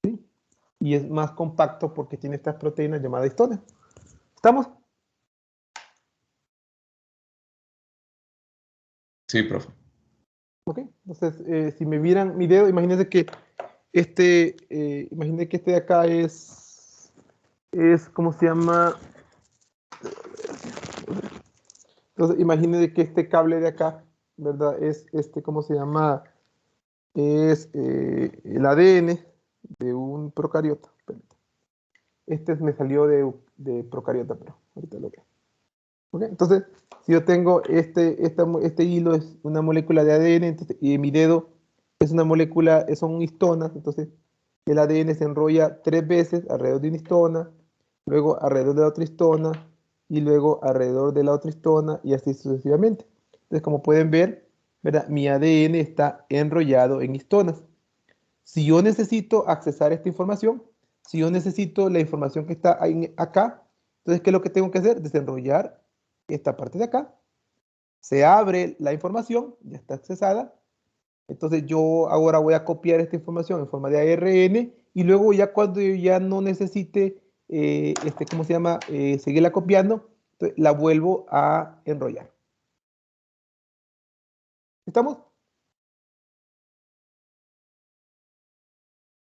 ¿Sí? Y es más compacto porque tiene estas proteínas llamadas histonas. ¿Estamos? Sí, profe. Ok. Entonces, si me vieran mi dedo, imagínense que imagínense que este de acá ¿cómo se llama? Entonces, imagínense que este cable de acá, ¿verdad? Es ¿cómo se llama? Es el ADN de un procariota. Este me salió de procariota, pero ahorita lo veo. ¿Okay? Entonces, si yo tengo este hilo es una molécula de ADN, entonces, y mi dedo es una molécula, son histonas, entonces el ADN se enrolla 3 veces alrededor de una histona, luego alrededor de la otra histona, y luego alrededor de la otra histona, y así sucesivamente. Entonces, como pueden ver, ¿verdad? Mi ADN está enrollado en histonas. Si yo necesito accesar esta información, si yo necesito la información que está acá, entonces, ¿qué es lo que tengo que hacer? Desenrollar esta parte de acá. Se abre la información, ya está accesada. Entonces, yo ahora voy a copiar esta información en forma de ARN y luego ya cuando yo ya no necesite, ¿cómo se llama? Seguirla copiando, entonces, la vuelvo a enrollar. ¿Estamos?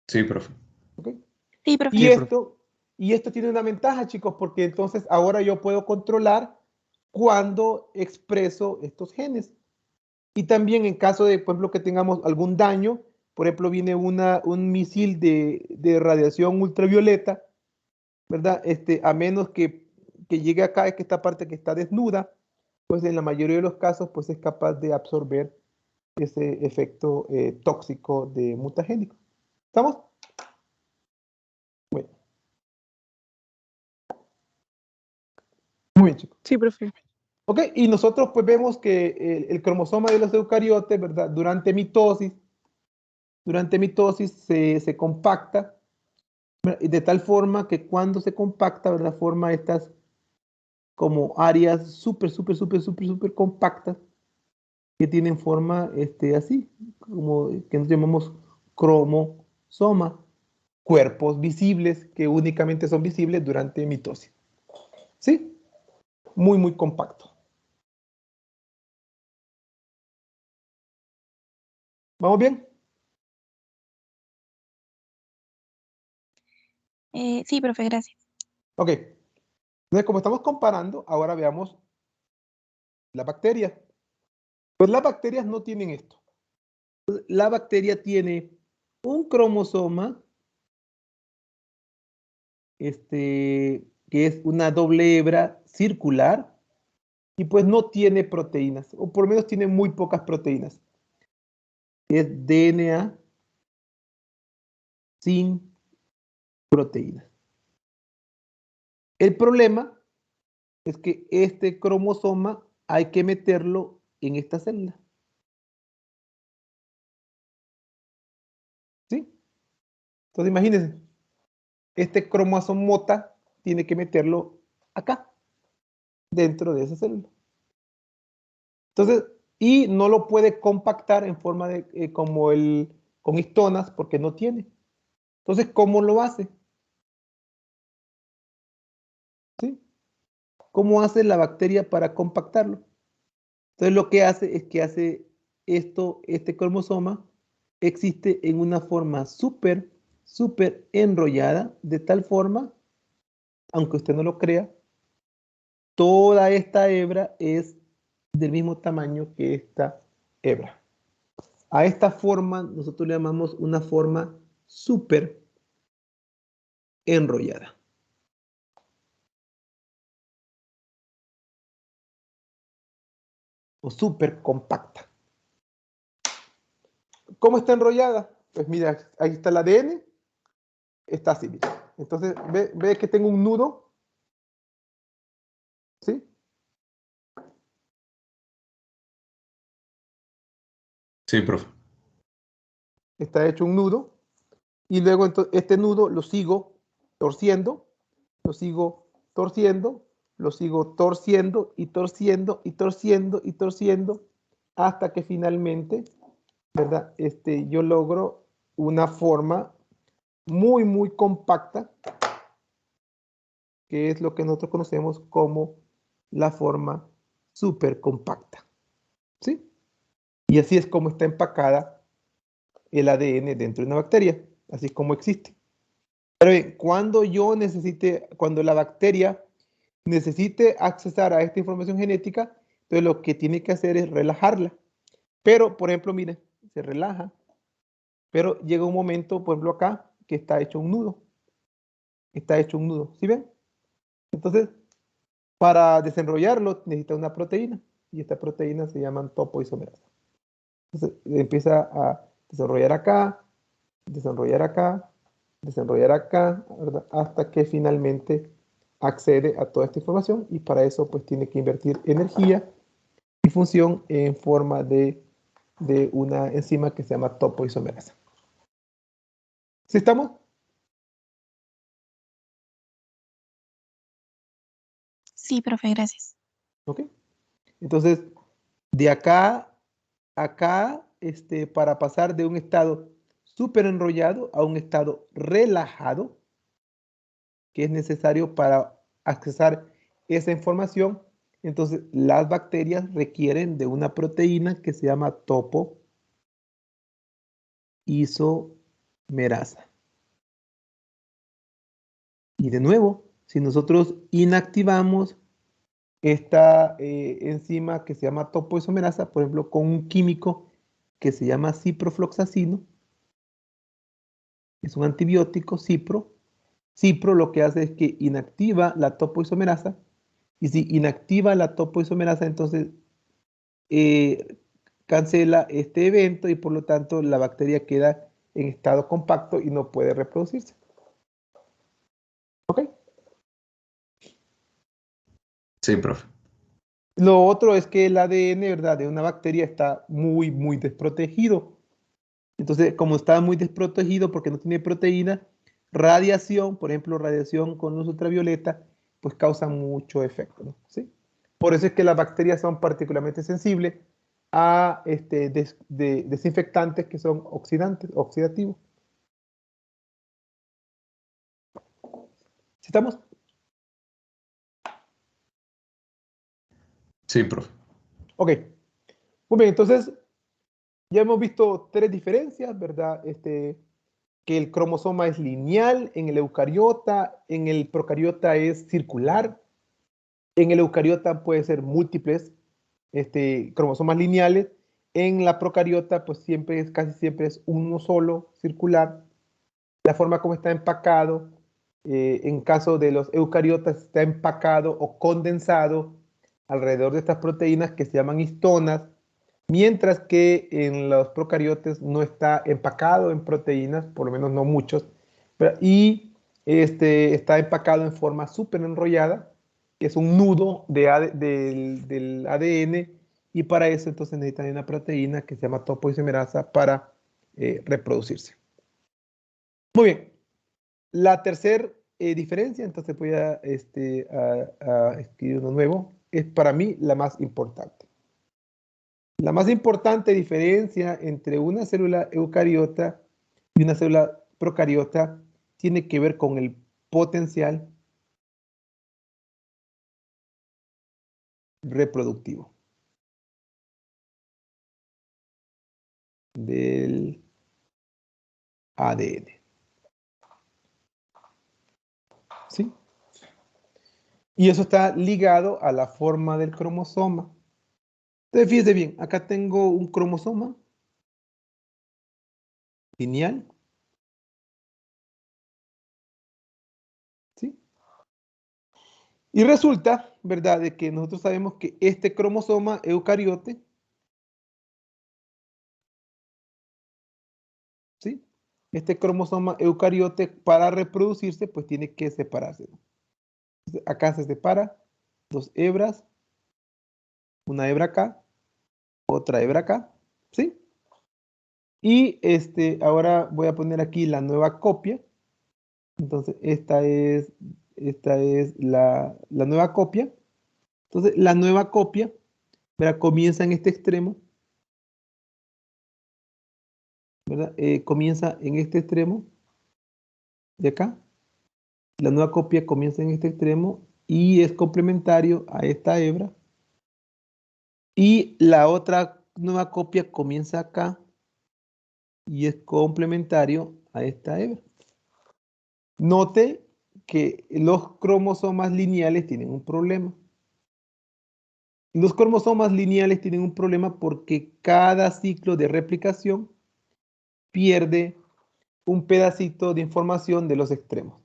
Sí, profe. ¿Okay? Sí, profe. Y esto tiene una ventaja, chicos, porque entonces ahora yo puedo controlar cuándo expreso estos genes. Y también en caso de, por ejemplo, que tengamos algún daño, por ejemplo, viene un misil de radiación ultravioleta, ¿verdad? A menos que llegue acá, es que esta parte que está desnuda, pues en la mayoría de los casos, pues es capaz de absorber ese efecto tóxico de mutagénico. ¿Estamos? Bueno. Muy bien, chicos. Sí, profe. Ok, y nosotros pues vemos que el cromosoma de los eucariotes, ¿verdad? Durante mitosis se compacta, ¿verdad? De tal forma que cuando se compacta, ¿verdad? Forma estas como áreas súper compactas que tienen forma así, como que nos llamamos cromosoma, cuerpos visibles que únicamente son visibles durante mitosis. ¿Sí? Muy compacto. ¿Vamos bien? Sí, profe, gracias. Ok. Entonces, como estamos comparando, ahora veamos la bacteria. Pues las bacterias no tienen esto. La bacteria tiene un cromosoma, que es una doble hebra circular, y pues no tiene proteínas, o por lo menos tiene muy pocas proteínas. Es DNA sin proteínas. El problema es que este cromosoma hay que meterlo en esta célula. ¿Sí? Entonces imagínense, este cromosomota tiene que meterlo acá, dentro de esa célula. Entonces, y no lo puede compactar en forma de con histonas porque no tiene. Entonces, ¿cómo lo hace? ¿Sí? ¿Cómo hace la bacteria para compactarlo? Entonces, lo que hace es que hace este cromosoma existe en una forma súper enrollada, de tal forma, aunque usted no lo crea, toda esta hebra es del mismo tamaño que esta hebra. A esta forma nosotros le llamamos una forma súper enrollada. O súper compacta. ¿Cómo está enrollada? Pues mira, ahí está el ADN. Está así, mira. Entonces, ve que tengo un nudo. ¿Sí? Sí, profe. Está hecho un nudo. Y luego entonces, este nudo lo sigo torciendo, lo sigo torciendo, lo sigo torciendo y torciendo y torciendo y torciendo hasta que finalmente, ¿verdad? Yo logro una forma muy compacta, que es lo que nosotros conocemos como la forma súper compacta. ¿Sí? Y así es como está empacada el ADN dentro de una bacteria, así es como existe. Pero bien, cuando la bacteria necesite accesar a esta información genética, entonces lo que tiene que hacer es relajarla. Pero, por ejemplo, miren, se relaja, pero llega un momento, por ejemplo, acá, que está hecho un nudo. Está hecho un nudo, ¿sí ven? Entonces, para desenrollarlo necesita una proteína, y esta proteína se llaman topoisomerasa. Entonces, empieza a desarrollar acá, desenrollar acá, ¿verdad? Hasta que finalmente accede a toda esta información y para eso pues tiene que invertir energía y función en forma de una enzima que se llama topoisomerasa. ¿Sí estamos? Sí, profe, gracias. ¿Ok? Entonces, de acá a acá, para pasar de un estado súper enrollado a un estado relajado, que es necesario para accesar esa información, entonces las bacterias requieren de una proteína que se llama topoisomerasa. Y de nuevo, si nosotros inactivamos esta enzima que se llama topoisomerasa, por ejemplo, con un químico que se llama ciprofloxacino, es un antibiótico, cipro. Cipro lo que hace es que inactiva la topoisomerasa, y si inactiva la topoisomerasa, entonces cancela este evento y por lo tanto la bacteria queda en estado compacto y no puede reproducirse. ¿Ok? Sí, profe. Lo otro es que el ADN, ¿verdad?, de una bacteria está muy, muy desprotegido. Entonces, como está muy desprotegido porque no tiene proteína, radiación, por ejemplo, radiación con luz ultravioleta, pues causa mucho efecto, ¿no? ¿Sí? Por eso es que las bacterias son particularmente sensibles a desinfectantes que son oxidantes, oxidativos. ¿Sí estamos? Sí, profe. Ok. Muy bien, entonces ya hemos visto tres diferencias, ¿verdad? Que el cromosoma es lineal en el eucariota, en el procariota es circular, en el eucariota puede ser múltiples cromosomas lineales, en la procariota pues casi siempre es uno solo, circular. La forma como está empacado, en caso de los eucariotas está empacado o condensado alrededor de estas proteínas que se llaman histonas, mientras que en los procariotes no está empacado en proteínas, por lo menos no muchos, y está empacado en forma súper enrollada, que es un nudo del ADN, y para eso entonces necesitan una proteína que se llama topoisomerasa para reproducirse. Muy bien, la tercera diferencia, entonces voy a escribir uno nuevo, es para mí la más importante. La más importante diferencia entre una célula eucariota y una célula procariota tiene que ver con el potencial reproductivo del ADN. ¿Sí? Y eso está ligado a la forma del cromosoma. Entonces, fíjese bien, acá tengo un cromosoma lineal. ¿Sí? Y resulta, ¿verdad?, de que nosotros sabemos que este cromosoma eucariote, ¿sí?, este cromosoma eucariote para reproducirse, pues tiene que separarse, ¿no? Entonces, acá se separa, dos hebras, una hebra acá, otra hebra acá, ¿sí? Y ahora voy a poner aquí la nueva copia. Entonces, esta es la nueva copia. Entonces, la nueva copia, ¿verdad?, comienza en este extremo, ¿verdad? Comienza en este extremo de acá. La nueva copia comienza en este extremo y es complementario a esta hebra. Y la otra nueva copia comienza acá y es complementario a esta hebra. Note que los cromosomas lineales tienen un problema. Los cromosomas lineales tienen un problema porque cada ciclo de replicación pierde un pedacito de información de los extremos.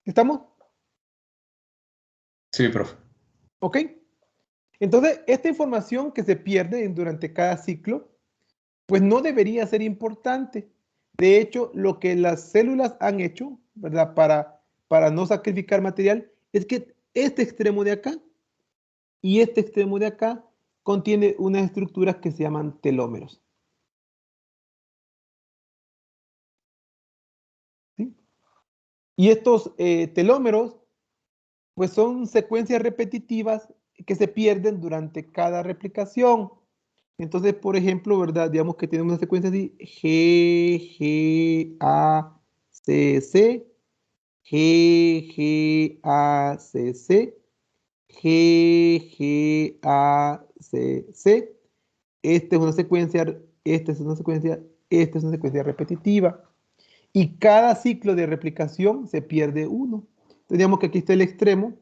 ¿Estamos? Sí, profe. ¿Ok? Entonces, esta información que se pierde durante cada ciclo, pues no debería ser importante. De hecho, lo que las células han hecho, ¿verdad? Para no sacrificar material, es que este extremo de acá y este extremo de acá contiene unas estructuras que se llaman telómeros. ¿Sí? Y estos telómeros, pues son secuencias repetitivas que se pierden durante cada replicación. Entonces, por ejemplo, ¿verdad? Digamos que tenemos una secuencia así, G, G, A, C, C, G, G, A, C, C, G, G, A, C, C. Esta es una secuencia, esta es una secuencia, esta es una secuencia repetitiva. Y cada ciclo de replicación se pierde uno. Entonces, digamos que aquí está el extremo.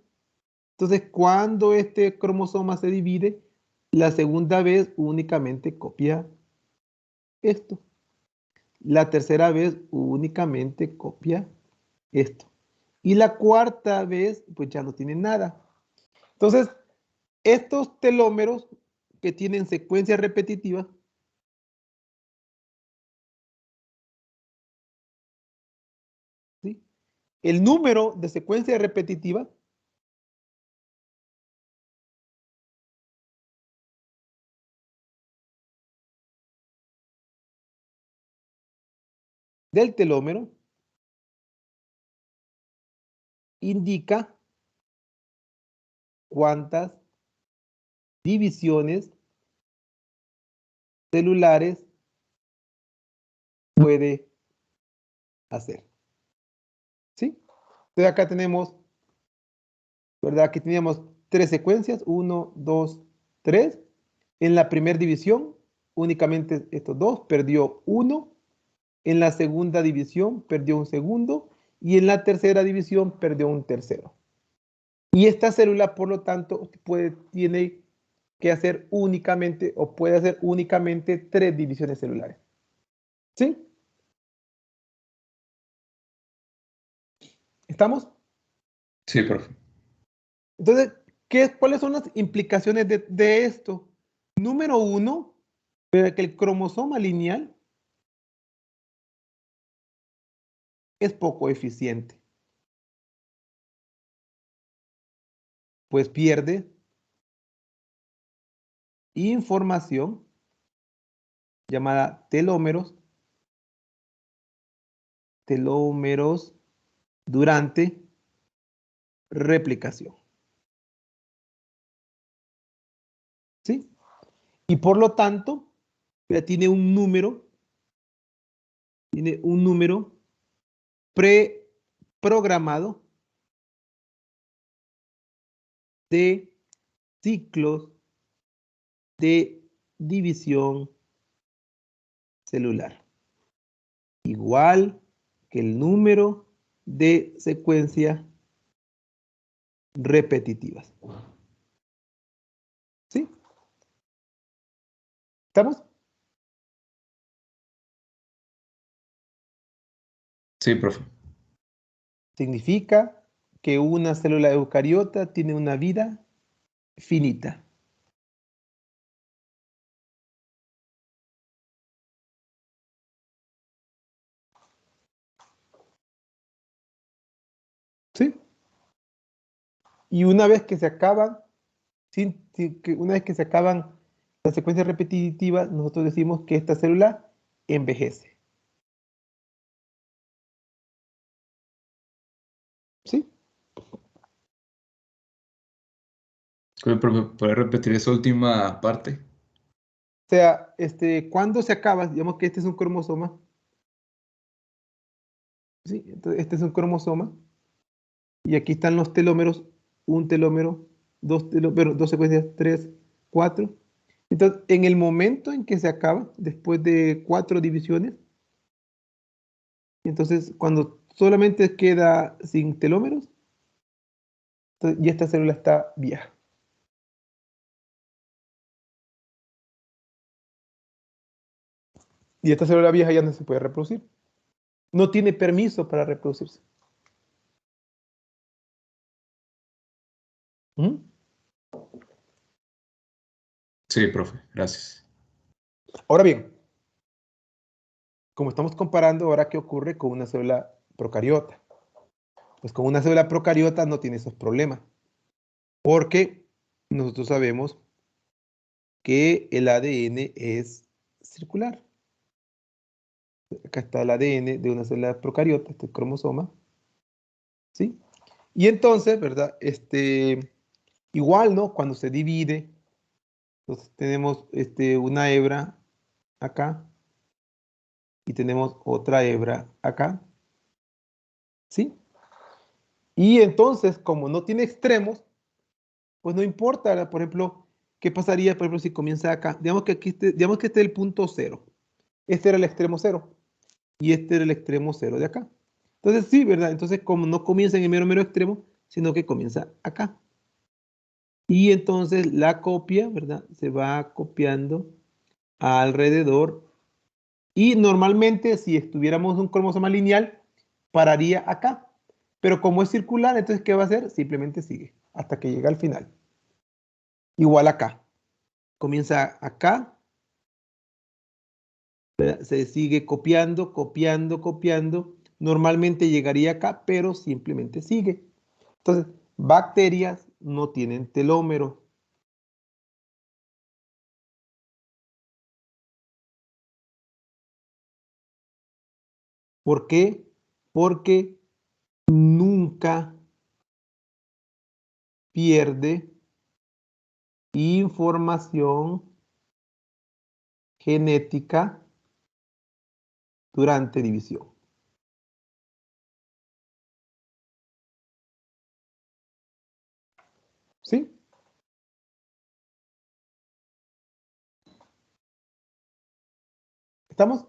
Entonces, cuando este cromosoma se divide, la segunda vez únicamente copia esto. La tercera vez únicamente copia esto. Y la cuarta vez, pues ya no tiene nada. Entonces, estos telómeros que tienen secuencias repetitivas, ¿sí? El número de secuencias repetitivas del telómero indica cuántas divisiones celulares puede hacer. ¿Sí? Entonces acá tenemos, ¿verdad? Aquí teníamos 3 secuencias, 1, 2, 3. En la primera división, únicamente estos dos, perdió 1. En la segunda división, perdió un segundo. Y en la tercera división, perdió un tercero. Y esta célula, por lo tanto, tiene que hacer únicamente, o puede hacer únicamente 3 divisiones celulares. ¿Sí? ¿Estamos? Sí, profe. Entonces, ¿cuáles son las implicaciones de esto? Número 1, que el cromosoma lineal es poco eficiente, pues pierde información llamada telómeros durante replicación. ¿Sí? Y por lo tanto, ya tiene un número preprogramado de ciclos de división celular, igual que el número de secuencias repetitivas. ¿Sí? ¿Estamos? Sí, profe. Significa que una célula eucariota tiene una vida finita. ¿Sí? Y una vez que se acaban, una vez que se acaban las secuencias repetitivas, nosotros decimos que esta célula envejece. ¿Sí? Profe, ¿puede repetir esa última parte? O sea, cuando se acaba, digamos que este es un cromosoma. ¿Sí? Entonces, este es un cromosoma. Y aquí están los telómeros, un telómero, dos telómeros, dos secuencias, 3, 4. Entonces, en el momento en que se acaba, después de 4 divisiones, entonces cuando solamente queda sin telómeros, entonces, ya esta célula está vieja. Y esta célula vieja ya no se puede reproducir. No tiene permiso para reproducirse. ¿Mm? Sí, profe, gracias. Ahora bien, como estamos comparando ahora qué ocurre con una célula procariota. Pues con una célula procariota no tiene esos problemas, porque nosotros sabemos que el ADN es circular. Acá está el ADN de una célula procariota, este cromosoma, ¿sí? Y entonces, ¿verdad? Igual, ¿no? Cuando se divide, entonces tenemos una hebra acá y tenemos otra hebra acá, ¿sí? Y entonces, como no tiene extremos, pues no importa, ¿verdad? Por ejemplo, ¿qué pasaría, por ejemplo, si comienza acá? Digamos que digamos que este es el punto 0. Este era el extremo 0 y este era el extremo 0 de acá. Entonces sí, ¿verdad? Entonces como no comienza en el mero extremo, sino que comienza acá. Y entonces la copia, ¿verdad? Se va copiando alrededor. Y normalmente si estuviéramos un cromosoma lineal, pararía acá. Pero como es circular, entonces ¿qué va a hacer? Simplemente sigue hasta que llega al final. Igual acá. Comienza acá. Se sigue copiando, copiando, copiando. Normalmente llegaría acá, pero simplemente sigue. Entonces, bacterias no tienen telómeros. ¿Por qué? Porque nunca pierde información genética durante división. ¿Sí? ¿Estamos?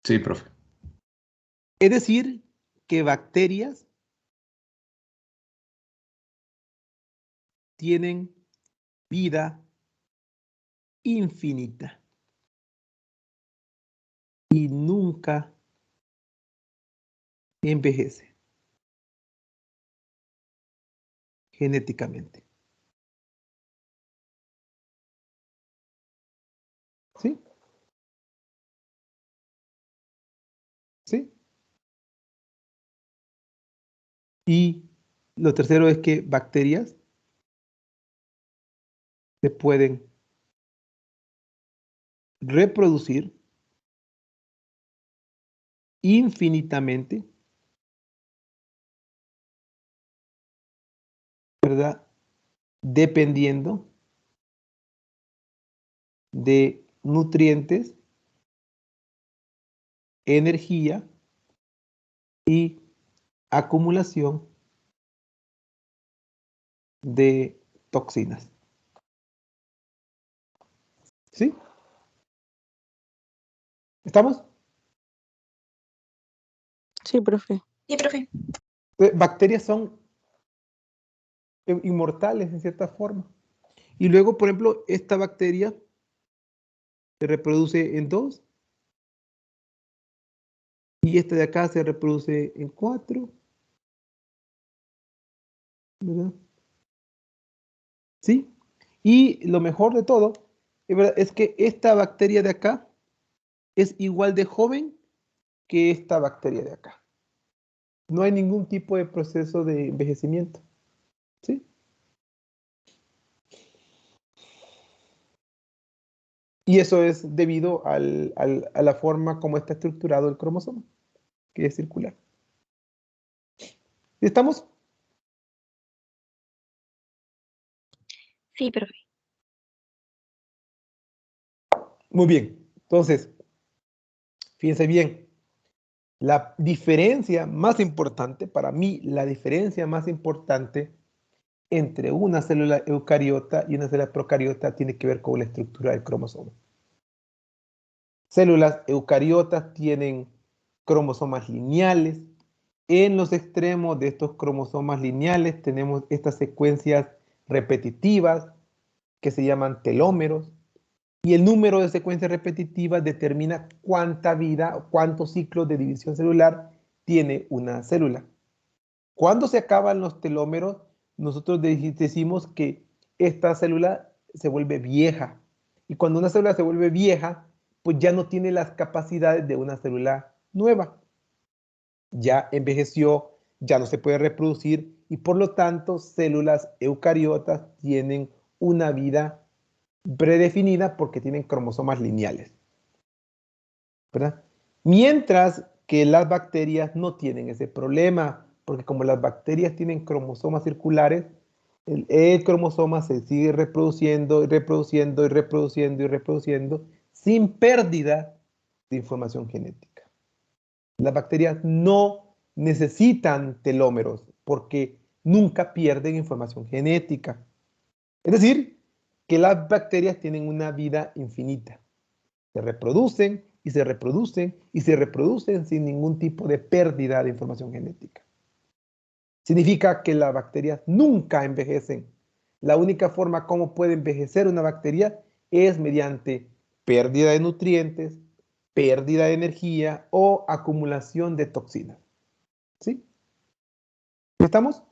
Sí, profe. Es decir, que bacterias tienen vida infinita y nunca envejece genéticamente. ¿Sí? ¿Sí? Y lo tercero es que bacterias se pueden reproducir infinitamente, ¿verdad? Dependiendo de nutrientes, energía y acumulación de toxinas. ¿Sí? ¿Estamos? Sí, profe. Sí, profe. Bacterias son inmortales en cierta forma. Y luego, por ejemplo, esta bacteria se reproduce en 2 y esta de acá se reproduce en 4, ¿verdad? ¿Sí? Y lo mejor de todo, ¿verdad?, es que esta bacteria de acá es igual de joven que esta bacteria de acá. No hay ningún tipo de proceso de envejecimiento. ¿Sí? Y eso es debido a la forma como está estructurado el cromosoma, que es circular. ¿Estamos? Sí, profe. Muy bien. Entonces, fíjense bien. La diferencia más importante, para mí, la diferencia más importante entre una célula eucariota y una célula procariota tiene que ver con la estructura del cromosoma. Células eucariotas tienen cromosomas lineales. En los extremos de estos cromosomas lineales tenemos estas secuencias repetitivas que se llaman telómeros. Y el número de secuencias repetitivas determina cuánta vida o cuántos ciclos de división celular tiene una célula. Cuando se acaban los telómeros, nosotros decimos que esta célula se vuelve vieja. Y cuando una célula se vuelve vieja, pues ya no tiene las capacidades de una célula nueva. Ya envejeció, ya no se puede reproducir y por lo tanto células eucariotas tienen una vida predefinida porque tienen cromosomas lineales, ¿verdad? Mientras que las bacterias no tienen ese problema, porque como las bacterias tienen cromosomas circulares, el cromosoma se sigue reproduciendo y reproduciendo y reproduciendo y reproduciendo sin pérdida de información genética. Las bacterias no necesitan telómeros porque nunca pierden información genética. Es decir, que las bacterias tienen una vida infinita. Se reproducen y se reproducen y se reproducen sin ningún tipo de pérdida de información genética. Significa que las bacterias nunca envejecen. La única forma como puede envejecer una bacteria es mediante pérdida de nutrientes, pérdida de energía o acumulación de toxinas. ¿Sí? ¿Estamos?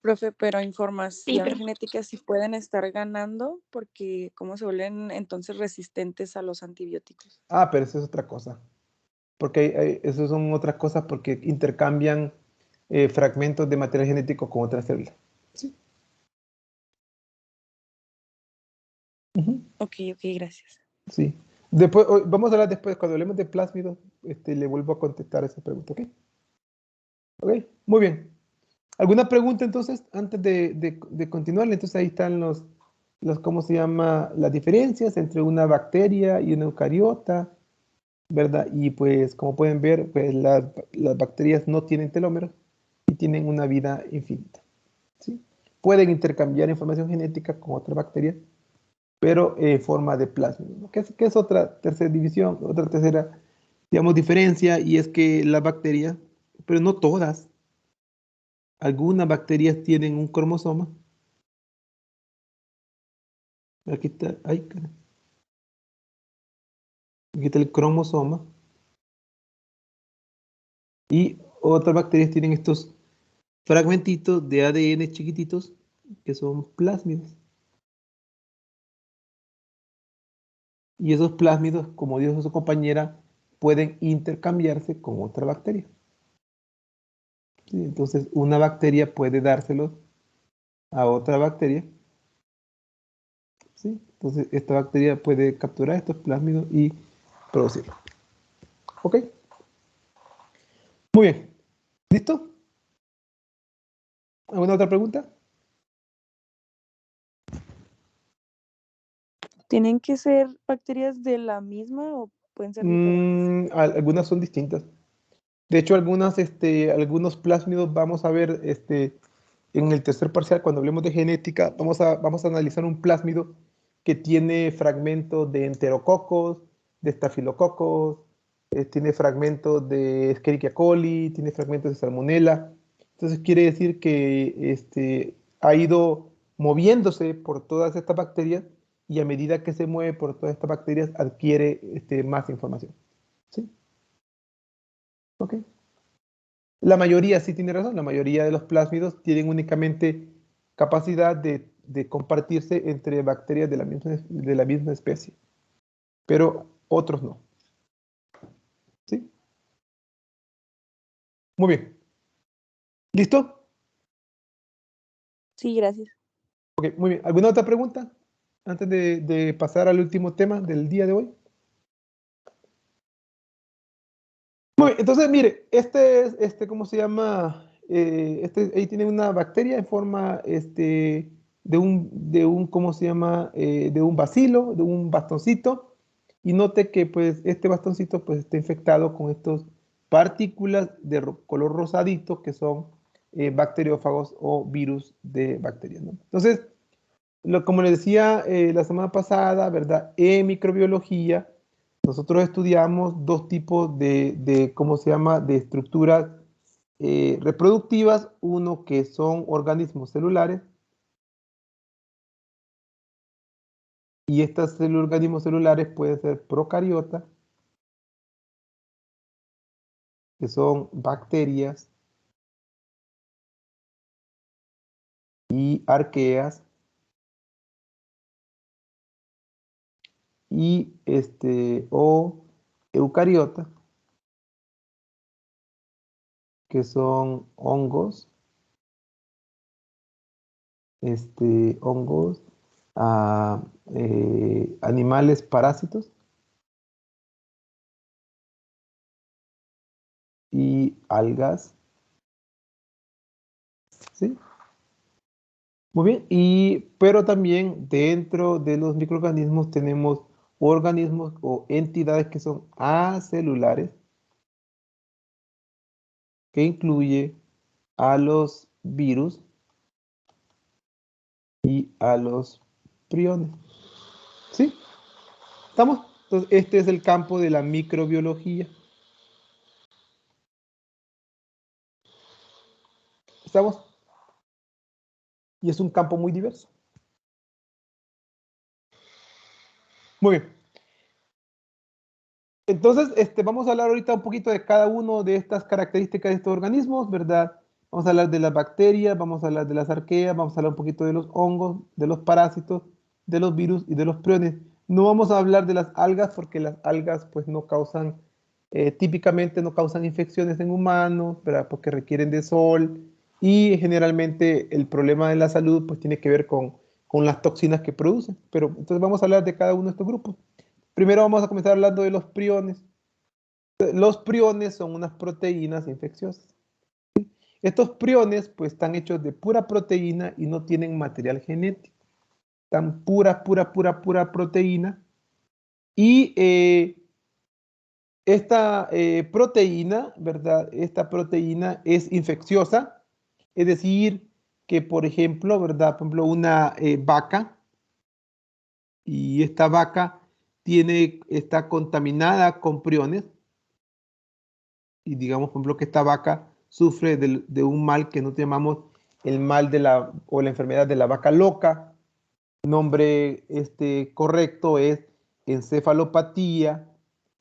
Profe, pero Sí, información pero genética sí pueden estar ganando porque cómo se vuelven entonces resistentes a los antibióticos. Ah, pero eso es otra cosa. Porque eso son otras cosas porque intercambian fragmentos de material genético con otras células. ¿Sí? Ok, gracias. Sí. Después, vamos a hablar después, cuando hablemos de plásmidos, le vuelvo a contestar esa pregunta, ¿ok? Ok, muy bien. ¿Alguna pregunta entonces antes de continuar? Entonces ahí están ¿cómo se llama? Las diferencias entre una bacteria y una eucariota, ¿verdad? Y pues como pueden ver, pues las bacterias no tienen telómeros y tienen una vida infinita, ¿sí? Pueden intercambiar información genética con otras bacterias, pero en forma de plasmido, ¿no? ¿Qué es otra tercera división, otra tercera, digamos, diferencia? Y es que las bacterias, pero no todas, algunas bacterias tienen un cromosoma. Aquí está, ay, caray. Aquí está el cromosoma. Y otras bacterias tienen estos fragmentitos de ADN chiquititos que son plásmidos. Y esos plásmidos, como dijo su compañera, pueden intercambiarse con otra bacteria. ¿Sí? Entonces, una bacteria puede dárselos a otra bacteria. ¿Sí? Entonces, esta bacteria puede capturar estos plásmidos y producirlos. ¿Ok? Muy bien. ¿Listo? ¿Alguna otra pregunta? ¿Tienen que ser bacterias de la misma o pueden ser diferentes? Algunas son distintas. De hecho, algunos plásmidos vamos a ver en el tercer parcial, cuando hablemos de genética, vamos a analizar un plásmido que tiene fragmentos de enterococos, de estafilococos, tiene fragmentos de Escherichia coli, tiene fragmentos de Salmonella. Entonces quiere decir que ha ido moviéndose por todas estas bacterias y a medida que se mueve por todas estas bacterias adquiere más información. ¿Sí? ¿Ok? La mayoría sí tiene razón, la mayoría de los plásmidos tienen únicamente capacidad de compartirse entre bacterias de la misma especie, pero otros no. ¿Sí? Muy bien. ¿Listo? Sí, gracias. Ok, muy bien. ¿Alguna otra pregunta antes de pasar al último tema del día de hoy? Muy bien, entonces mire, ¿cómo se llama? Ahí tiene una bacteria en forma ¿cómo se llama? De un bacilo, de un bastoncito. Y note que pues este bastoncito pues está infectado con estas partículas de color rosadito que son bacteriófagos o virus de bacterias, ¿no? Entonces, como les decía la semana pasada, ¿verdad? En microbiología, nosotros estudiamos dos tipos ¿cómo se llama?, de estructuras reproductivas. Uno que son organismos celulares. Y estos organismos celulares pueden ser procariotas que son bacterias y arqueas, y o eucariotas, que son hongos, hongos, animales parásitos y algas, ¿sí? Muy bien, pero también dentro de los microorganismos tenemos organismos o entidades que son acelulares, que incluye a los virus y a los priones. ¿Sí? ¿Estamos? Entonces, este es el campo de la microbiología. ¿Estamos? Y es un campo muy diverso. Muy bien. Entonces, vamos a hablar ahorita un poquito de cada uno de estas características de estos organismos, ¿verdad? Vamos a hablar de las bacterias, vamos a hablar de las arqueas, vamos a hablar un poquito de los hongos, de los parásitos, de los virus y de los priones. No vamos a hablar de las algas porque las algas pues no causan, típicamente no causan infecciones en humanos, ¿verdad? Porque requieren de sol y generalmente el problema de la salud pues tiene que ver con las toxinas que producen. Pero entonces vamos a hablar de cada uno de estos grupos. Primero vamos a comenzar hablando de los priones. Los priones son unas proteínas infecciosas. Estos priones pues están hechos de pura proteína y no tienen material genético. Están pura proteína. Y esta proteína, ¿verdad? Esta proteína es infecciosa. Es decir, que por ejemplo, ¿verdad? Por ejemplo, una vaca, y esta vaca está contaminada con priones. Y digamos, por ejemplo, que esta vaca sufre de un mal que nosotros llamamos el mal o la enfermedad de la vaca loca. Nombre correcto es encefalopatía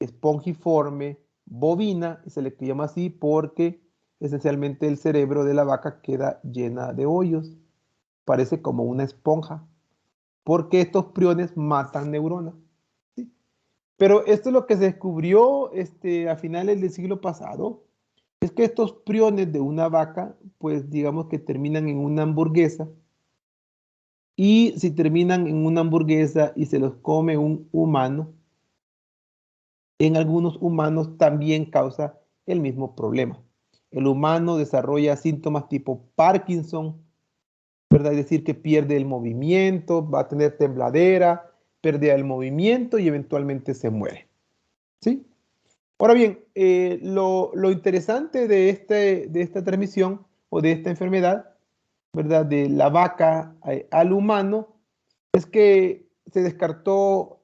espongiforme bovina, y se le llama así porque esencialmente el cerebro de la vaca queda llena de hoyos, parece como una esponja, porque estos priones matan neuronas. ¿Sí? Pero esto es lo que se descubrió a finales del siglo pasado, es que estos priones de una vaca, pues digamos que terminan en una hamburguesa, y si terminan en una hamburguesa y se los come un humano, en algunos humanos también causa el mismo problema. El humano desarrolla síntomas tipo Parkinson, ¿verdad? Es decir, que pierde el movimiento, va a tener tembladera, pérdida del movimiento y eventualmente se muere. ¿Sí? Ahora bien, lo interesante de esta transmisión o de esta enfermedad, ¿verdad? De la vaca al humano, es que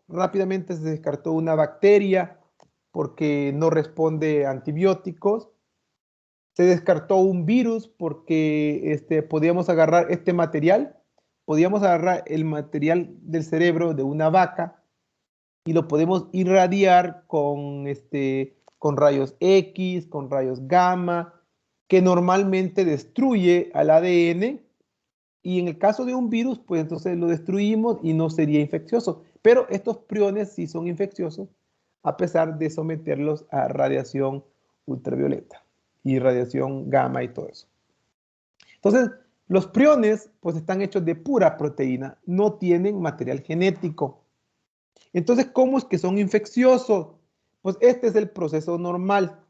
rápidamente se descartó una bacteria porque no responde a antibióticos. Se descartó un virus porque podíamos agarrar podíamos agarrar el material del cerebro de una vaca y lo podemos irradiar con rayos X, con rayos gamma, que normalmente destruye al ADN, y en el caso de un virus, pues entonces lo destruimos y no sería infeccioso. Pero estos priones sí son infecciosos a pesar de someterlos a radiación ultravioleta y radiación gamma y todo eso. Entonces, los priones pues están hechos de pura proteína, no tienen material genético. Entonces, ¿cómo es que son infecciosos? Pues este es el proceso normal.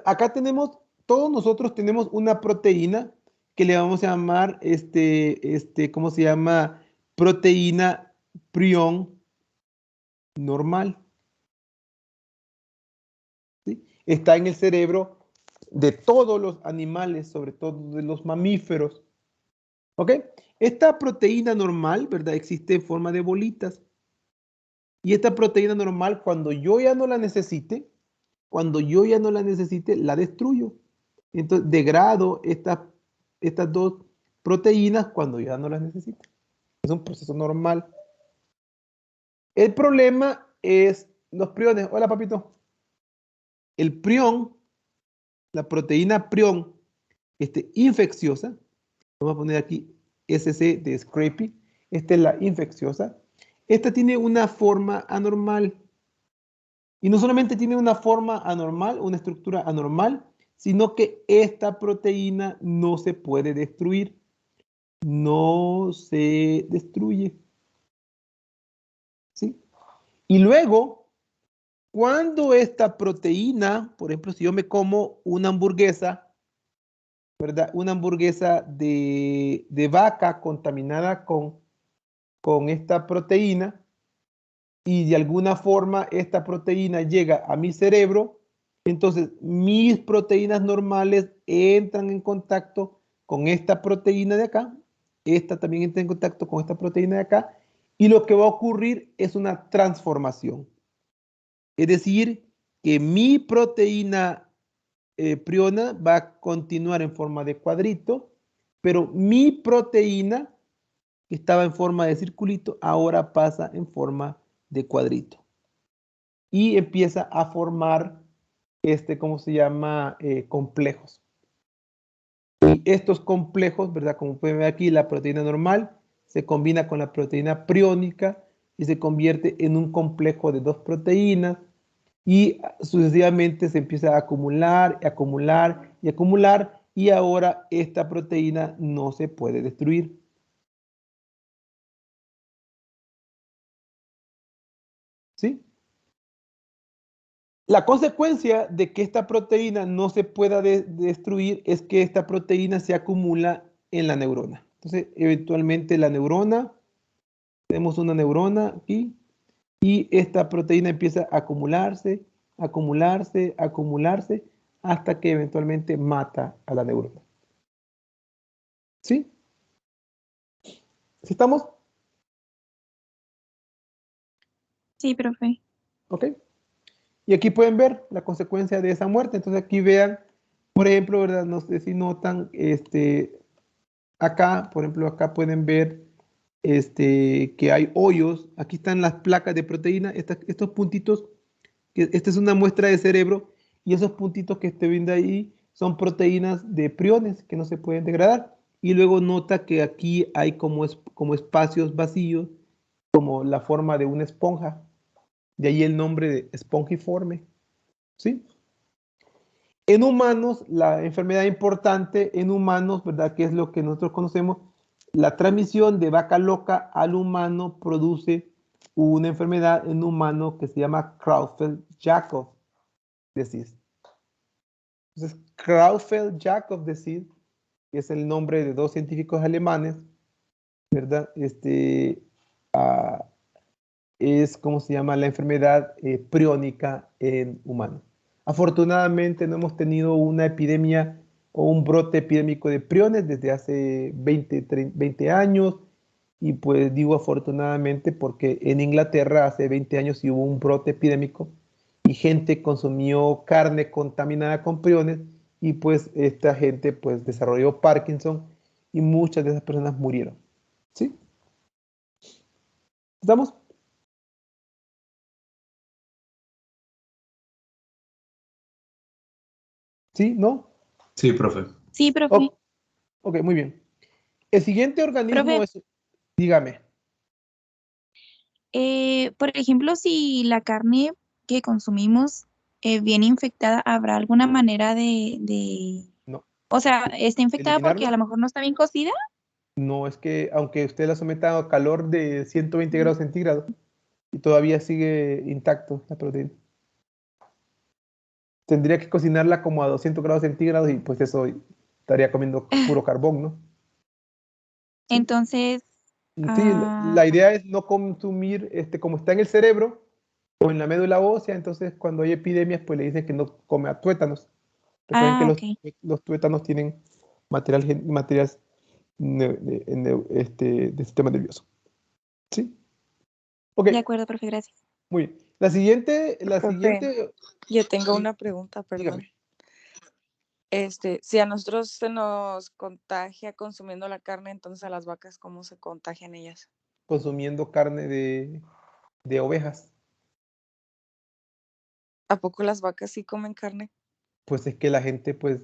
Acá todos nosotros tenemos una proteína que le vamos a llamar, ¿cómo se llama? Proteína prión normal. ¿Sí? Está en el cerebro de todos los animales, sobre todo de los mamíferos. ¿Ok? Esta proteína normal, ¿verdad? Existe en forma de bolitas. Y esta proteína normal, cuando yo ya no la necesite, la destruyo. Entonces, degrado estas dos proteínas cuando ya no las necesite. Es un proceso normal. El problema es los priones. Hola, papito. El prión la proteína prion infecciosa, vamos a poner aquí SC de Scrapie, esta es la infecciosa, esta tiene una forma anormal. Y no solamente tiene una forma anormal, una estructura anormal, sino que esta proteína no se puede destruir. No se destruye. ¿Sí? Y luego, cuando esta proteína, por ejemplo, si yo me como una hamburguesa, ¿verdad? Una hamburguesa de vaca contaminada con esta proteína, y de alguna forma esta proteína llega a mi cerebro, entonces mis proteínas normales entran en contacto con esta proteína de acá, esta también entra en contacto con esta proteína de acá, y lo que va a ocurrir es una transformación. Es decir, que mi proteína priona va a continuar en forma de cuadrito, pero mi proteína que estaba en forma de circulito ahora pasa en forma de cuadrito. Y empieza a formar ¿cómo se llama? Complejos. Y estos complejos, ¿verdad? Como pueden ver aquí, la proteína normal se combina con la proteína priónica y se convierte en un complejo de dos proteínas y sucesivamente se empieza a acumular, acumular y acumular y ahora esta proteína no se puede destruir. ¿Sí? La consecuencia de que esta proteína no se pueda destruir es que esta proteína se acumula en la neurona. Entonces, eventualmente la neurona, tenemos una neurona aquí, y esta proteína empieza a acumularse, acumularse, acumularse, hasta que eventualmente mata a la neurona. ¿Sí? ¿Sí estamos? Sí, profe. ¿Ok? Y aquí pueden ver la consecuencia de esa muerte. Entonces aquí vean, por ejemplo, ¿verdad? No sé si notan, acá, por ejemplo, acá pueden ver que hay hoyos. Aquí están las placas de proteína. Estos puntitos, esta es una muestra de cerebro y esos puntitos que estoy viendo ahí son proteínas de priones que no se pueden degradar. Y luego nota que aquí hay como espacios vacíos, como la forma de una esponja. De ahí el nombre de esponjiforme. ¿Sí? En humanos, la enfermedad importante en humanos, ¿verdad? Que es lo que nosotros conocemos, la transmisión de vaca loca al humano produce una enfermedad en humano que se llama Creutzfeldt-Jakob disease. Entonces, Creutzfeldt-Jakob disease, que es el nombre de dos científicos alemanes, ¿verdad? Es como se llama la enfermedad priónica en humanos. Afortunadamente no hemos tenido una epidemia o un brote epidémico de priones desde hace 20 años, y pues digo afortunadamente porque en Inglaterra hace 20 años sí hubo un brote epidémico y gente consumió carne contaminada con priones y pues esta gente pues desarrolló Parkinson y muchas de esas personas murieron. ¿Sí? ¿Estamos? ¿Sí? ¿No? Sí, profe. Sí, profe. Ok, muy bien. El siguiente organismo Profe, es, dígame, por ejemplo, si la carne que consumimos viene infectada, ¿habrá alguna manera no, o sea, está infectada porque a eliminarlo. lo mejor no está bien cocida? No, es que aunque usted la someta a calor de 120 grados centígrados y todavía sigue intacto la proteína. Tendría que cocinarla como a 200 grados centígrados y pues eso estaría comiendo puro carbón, ¿no? Sí, Entonces, sí, ah, la idea es no consumir, como está en el cerebro o en la médula ósea, entonces cuando hay epidemias pues le dicen que no come a tuétanos. Recuerden que ok, los tuétanos tienen materiales del sistema nervioso. ¿Sí? Ok, de acuerdo, profe, gracias. muy bien. La siguiente, Profe, yo tengo sí, una pregunta, perdón. dígame. Si a nosotros se nos contagia consumiendo la carne, entonces a las vacas, ¿cómo se contagian ellas? Consumiendo carne de ovejas. ¿A poco las vacas sí comen carne? pues es que la gente, pues,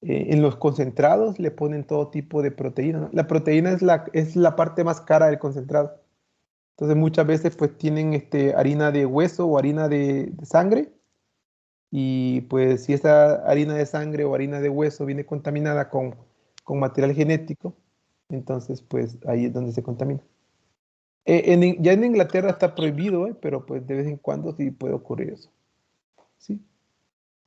en los concentrados le ponen todo tipo de proteína, ¿no? La proteína es la parte más cara del concentrado. Entonces muchas veces pues tienen harina de hueso o harina de sangre, y pues si esa harina de sangre o harina de hueso viene contaminada con material genético, entonces pues ahí es donde se contamina. Ya en Inglaterra está prohibido, pero pues de vez en cuando sí puede ocurrir eso. ¿Sí?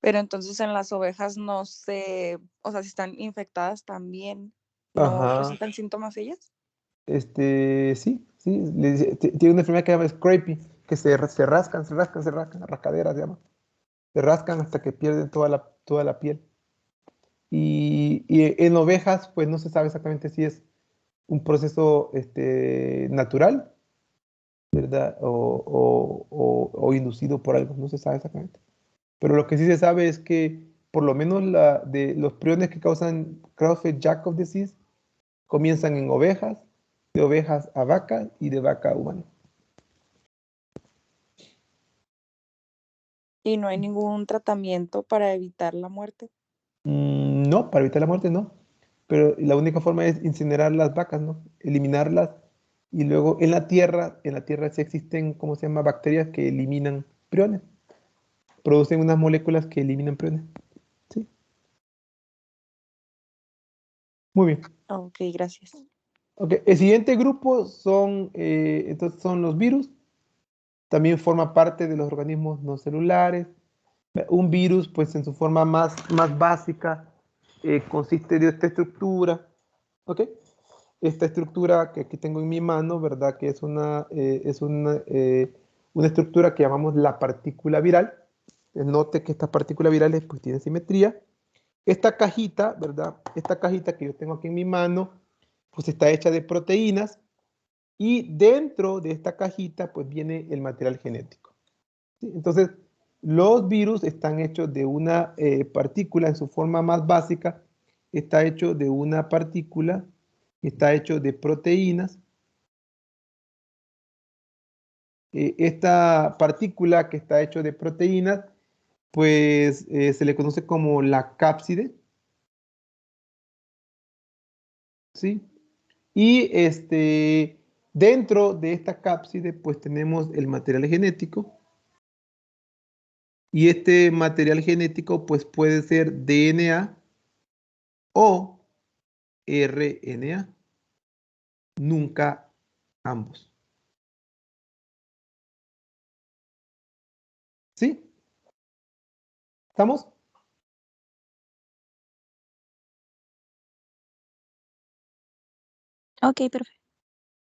Pero entonces en las ovejas no sé, o sea, si están infectadas también, ¿no Ajá. presentan síntomas ellas? Sí. Tiene una enfermedad que se llama scraping, que se rascan, rascadera se llama. Se rascan hasta que pierden toda la piel. Y en ovejas, pues no se sabe exactamente si es un proceso natural, ¿verdad? O inducido por algo, no se sabe exactamente. Pero lo que sí se sabe es que por lo menos de los priones que causan Creutzfeldt-Jakob disease comienzan en ovejas, de ovejas a vacas y de vaca a humano. ¿Y no hay ningún tratamiento para evitar la muerte? No, para evitar la muerte no. Pero la única forma es incinerar las vacas, ¿no? Eliminarlas. Y luego en la tierra sí existen, ¿cómo se llama? Bacterias que eliminan priones. Producen unas moléculas que eliminan priones. Sí. Muy bien. Ok, gracias. Ok, el siguiente grupo entonces son los virus. También forma parte de los organismos no celulares. Un virus, pues en su forma más básica, consiste de esta estructura, ¿ok? Esta estructura que aquí tengo en mi mano, ¿verdad? Que es una estructura que llamamos la partícula viral. Note que estas partículas virales pues tienen simetría. Esta cajita, ¿verdad? Esta cajita que yo tengo aquí en mi mano, pues está hecha de proteínas, y dentro de esta cajita pues viene el material genético. ¿Sí? Entonces, los virus están hechos de una partícula en su forma más básica, está hecho de una partícula, está hecho de proteínas. Esta partícula que está hecho de proteínas, pues se le conoce como la cápside. ¿Sí? Y dentro de esta cápside, pues tenemos el material genético. Y este material genético, pues puede ser DNA o RNA. Nunca ambos. ¿Sí? ¿Estamos? Ok, perfecto.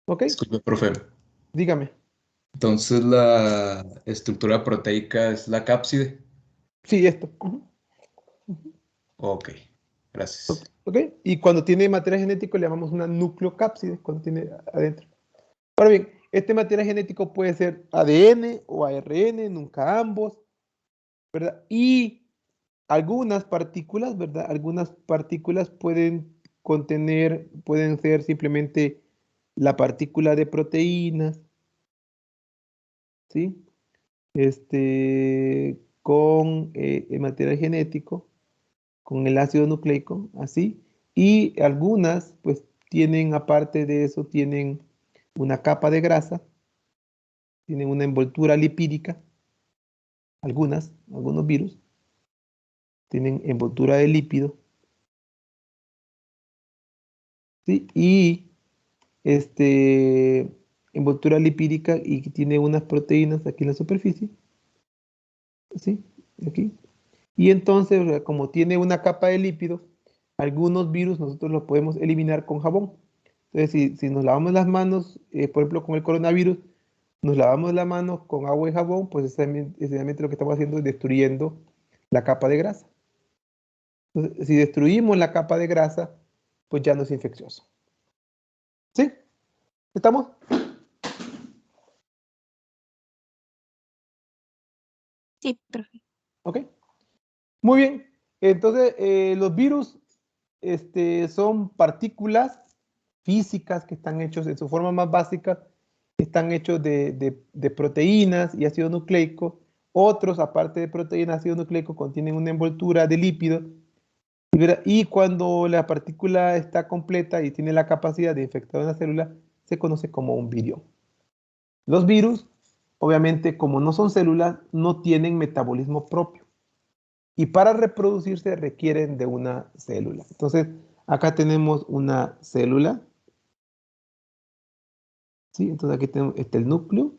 ¿Ok? Disculpe, profe. Dígame. Entonces, la estructura proteica es la cápside. Sí, esto. Ok, gracias. ¿Ok? Y cuando tiene material genético le llamamos una nucleocápside, cuando tiene adentro. Ahora bien, este material genético puede ser ADN o ARN, nunca ambos, ¿verdad? Y algunas partículas, ¿verdad? Algunas partículas pueden ser simplemente la partícula de proteínas, ¿sí? Con el material genético, con el ácido nucleico, así. Y algunas, pues, tienen, aparte de eso, tienen una capa de grasa, tienen una envoltura lipídica, algunos virus tienen envoltura de lípido, ¿sí? Y envoltura lipídica, y tiene unas proteínas aquí en la superficie, ¿sí? Aquí. Y entonces, o sea, como tiene una capa de lípidos, algunos virus nosotros los podemos eliminar con jabón. Entonces, si nos lavamos las manos, por ejemplo, con el coronavirus, nos lavamos las manos con agua y jabón, pues esencialmente lo que estamos haciendo es destruyendo la capa de grasa. Entonces, si destruimos la capa de grasa, pues ya no es infeccioso. ¿Sí? ¿Estamos? Sí, perfecto. ¿Ok? Muy bien. Entonces, los virus son partículas físicas que están hechos en su forma más básica, están hechos de proteínas y ácido nucleico, Otros, aparte de proteínas, ácido nucleico, contienen una envoltura de lípidos. Y cuando la partícula está completa y tiene la capacidad de infectar una célula, se conoce como un virión. Los virus, obviamente, como no son células, no tienen metabolismo propio. Y para reproducirse requieren de una célula. Entonces, acá tenemos una célula. ¿Sí? Entonces aquí tenemos el núcleo.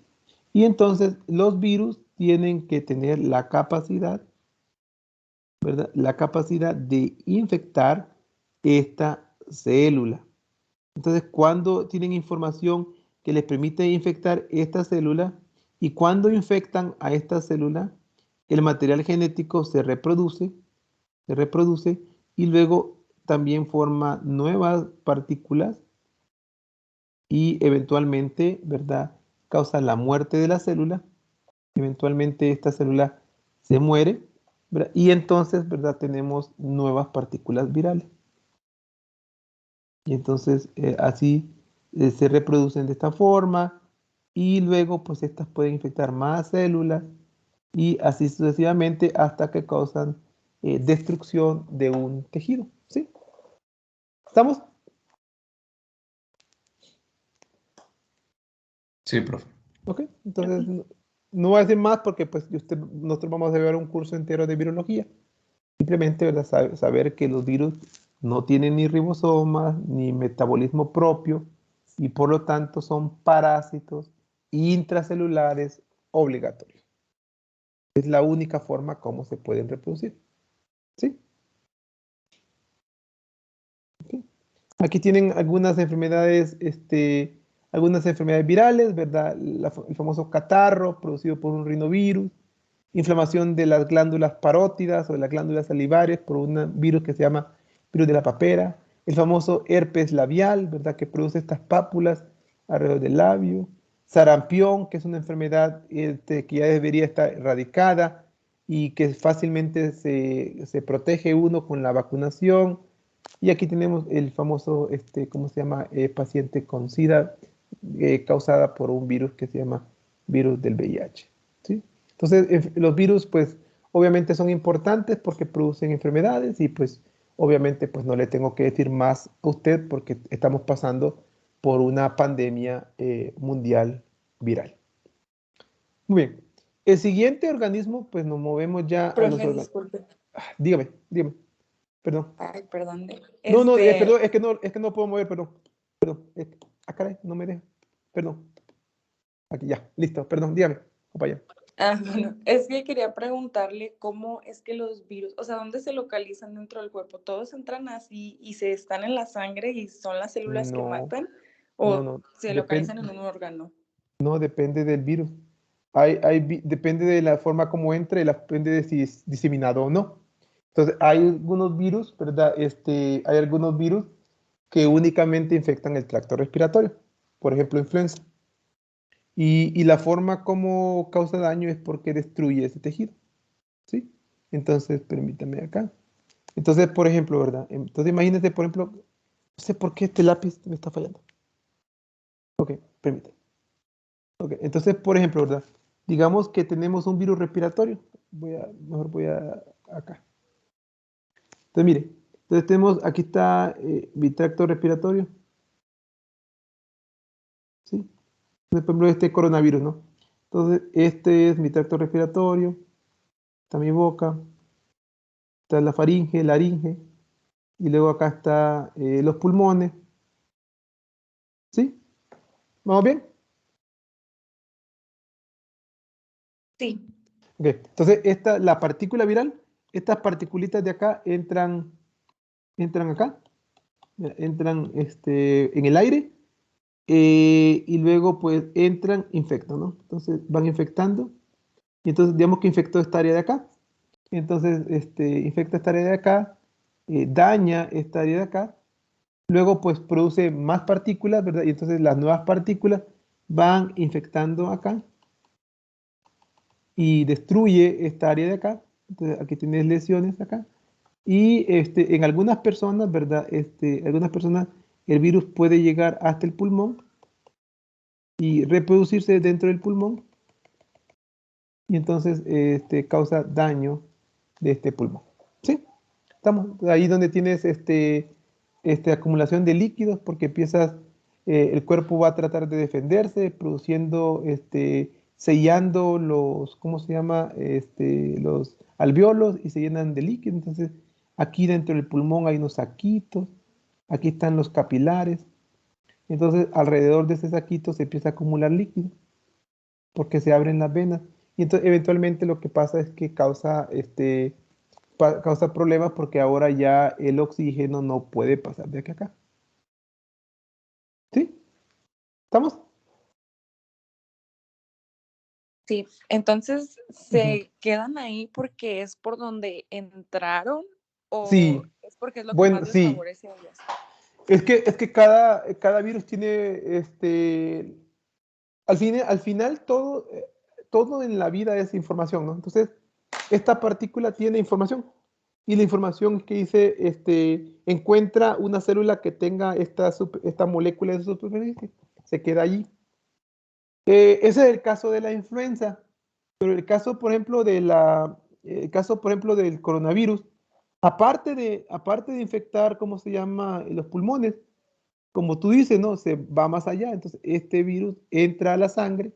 Y entonces los virus tienen que tener la capacidad, ¿verdad? La capacidad de infectar esta célula. Entonces, cuando tienen información que les permite infectar esta célula y cuando infectan a esta célula, el material genético se reproduce y luego también forma nuevas partículas y eventualmente, ¿verdad?, causa la muerte de la célula. Eventualmente esta célula se muere, ¿verdad? Y entonces, ¿verdad?, tenemos nuevas partículas virales. Y entonces así se reproducen de esta forma y luego pues estas pueden infectar más células y así sucesivamente hasta que causan destrucción de un tejido. ¿Sí? ¿Estamos? Sí, profe. Ok, entonces no voy a decir más porque pues nosotros vamos a ver un curso entero de virología. Simplemente, ¿verdad?, saber que los virus no tienen ni ribosomas ni metabolismo propio y por lo tanto son parásitos intracelulares obligatorios. Es la única forma como se pueden reproducir. ¿Sí? Okay. Aquí tienen algunas enfermedades virales, ¿verdad? El famoso catarro producido por un rinovirus, inflamación de las glándulas parótidas o de las glándulas salivarias por un virus que se llama virus de la papera, el famoso herpes labial, ¿verdad?, que produce estas pápulas alrededor del labio, sarampión, que es una enfermedad que ya debería estar erradicada y que fácilmente se protege uno con la vacunación. Y aquí tenemos el famoso, ¿cómo se llama?, paciente con SIDA causada por un virus que se llama virus del VIH. ¿Sí? Entonces, los virus, pues, obviamente son importantes porque producen enfermedades y, pues, obviamente, pues, no le tengo que decir más a usted porque estamos pasando por una pandemia mundial viral. Muy bien. El siguiente organismo, pues, nos movemos ya a los Profe, disculpe. Dígame. Perdón. Ay, perdón. No, perdón, es que no puedo mover, perdón. Caray, no me deja. Perdón. Aquí ya, listo, perdón, dígame, compañero. Bueno, es que quería preguntarle cómo es que los virus, o sea, ¿dónde se localizan dentro del cuerpo? ¿Todos entran así y se están en la sangre y son las células que matan? ¿O No, se localizan en un órgano? No, depende del virus. Depende de la forma como entra y depende de si es diseminado o no. Entonces, hay algunos virus, ¿verdad? Hay algunos virus que únicamente infectan el tracto respiratorio. Por ejemplo, influenza. Y la forma como causa daño es porque destruye ese tejido. ¿Sí? Entonces, permítame acá. Entonces, por ejemplo, ¿verdad? Entonces, imagínense, por ejemplo, no sé por qué este lápiz me está fallando. Ok, permítame. Ok, entonces, por ejemplo, ¿verdad? Digamos que tenemos un virus respiratorio. Mejor voy acá. Entonces, mire, entonces tenemos, aquí está mi tracto respiratorio. ¿Sí? Entonces, por ejemplo, este coronavirus, ¿no? Entonces, este es mi tracto respiratorio. Está mi boca. Está la faringe, laringe. Y luego acá está los pulmones. ¿Sí? ¿Vamos bien? Sí. Ok, entonces la partícula viral, estas particulitas de acá entran acá, entran en el aire y luego pues entran, infectan, ¿no? Entonces van infectando y entonces digamos que infectó esta área de acá, entonces infecta esta área de acá, daña esta área de acá, luego pues produce más partículas, ¿verdad? Y entonces las nuevas partículas van infectando acá y destruye esta área de acá. Entonces, aquí tienes lesiones acá. Y en algunas personas, ¿verdad? Algunas personas, el virus puede llegar hasta el pulmón y reproducirse dentro del pulmón. y entonces causa daño de este pulmón. ¿Sí? Estamos ahí donde tienes acumulación de líquidos porque empiezas, el cuerpo va a tratar de defenderse, produciendo, sellando los, ¿cómo se llama? Los alvéolos y se llenan de líquido. Entonces, aquí dentro del pulmón hay unos saquitos, aquí están los capilares. Entonces, alrededor de ese saquito se empieza a acumular líquido porque se abren las venas. Y entonces, eventualmente lo que pasa es que causa problemas porque ahora ya el oxígeno no puede pasar de aquí a acá. ¿Sí? ¿Estamos? Sí, entonces se quedan ahí porque es por donde entraron o Sí. es porque es lo que Bueno, más les sí. favorece a ellos. Es que cada virus tiene, al final todo en la vida es información, ¿no? Entonces, esta partícula tiene información. Y la información que dice, encuentra una célula que tenga esta molécula de superficie, se queda allí. Ese es el caso de la influenza, pero el caso, por ejemplo, del coronavirus, aparte de infectar, ¿cómo se llama? Los pulmones, como tú dices, ¿no? Se va más allá. Entonces, este virus entra a la sangre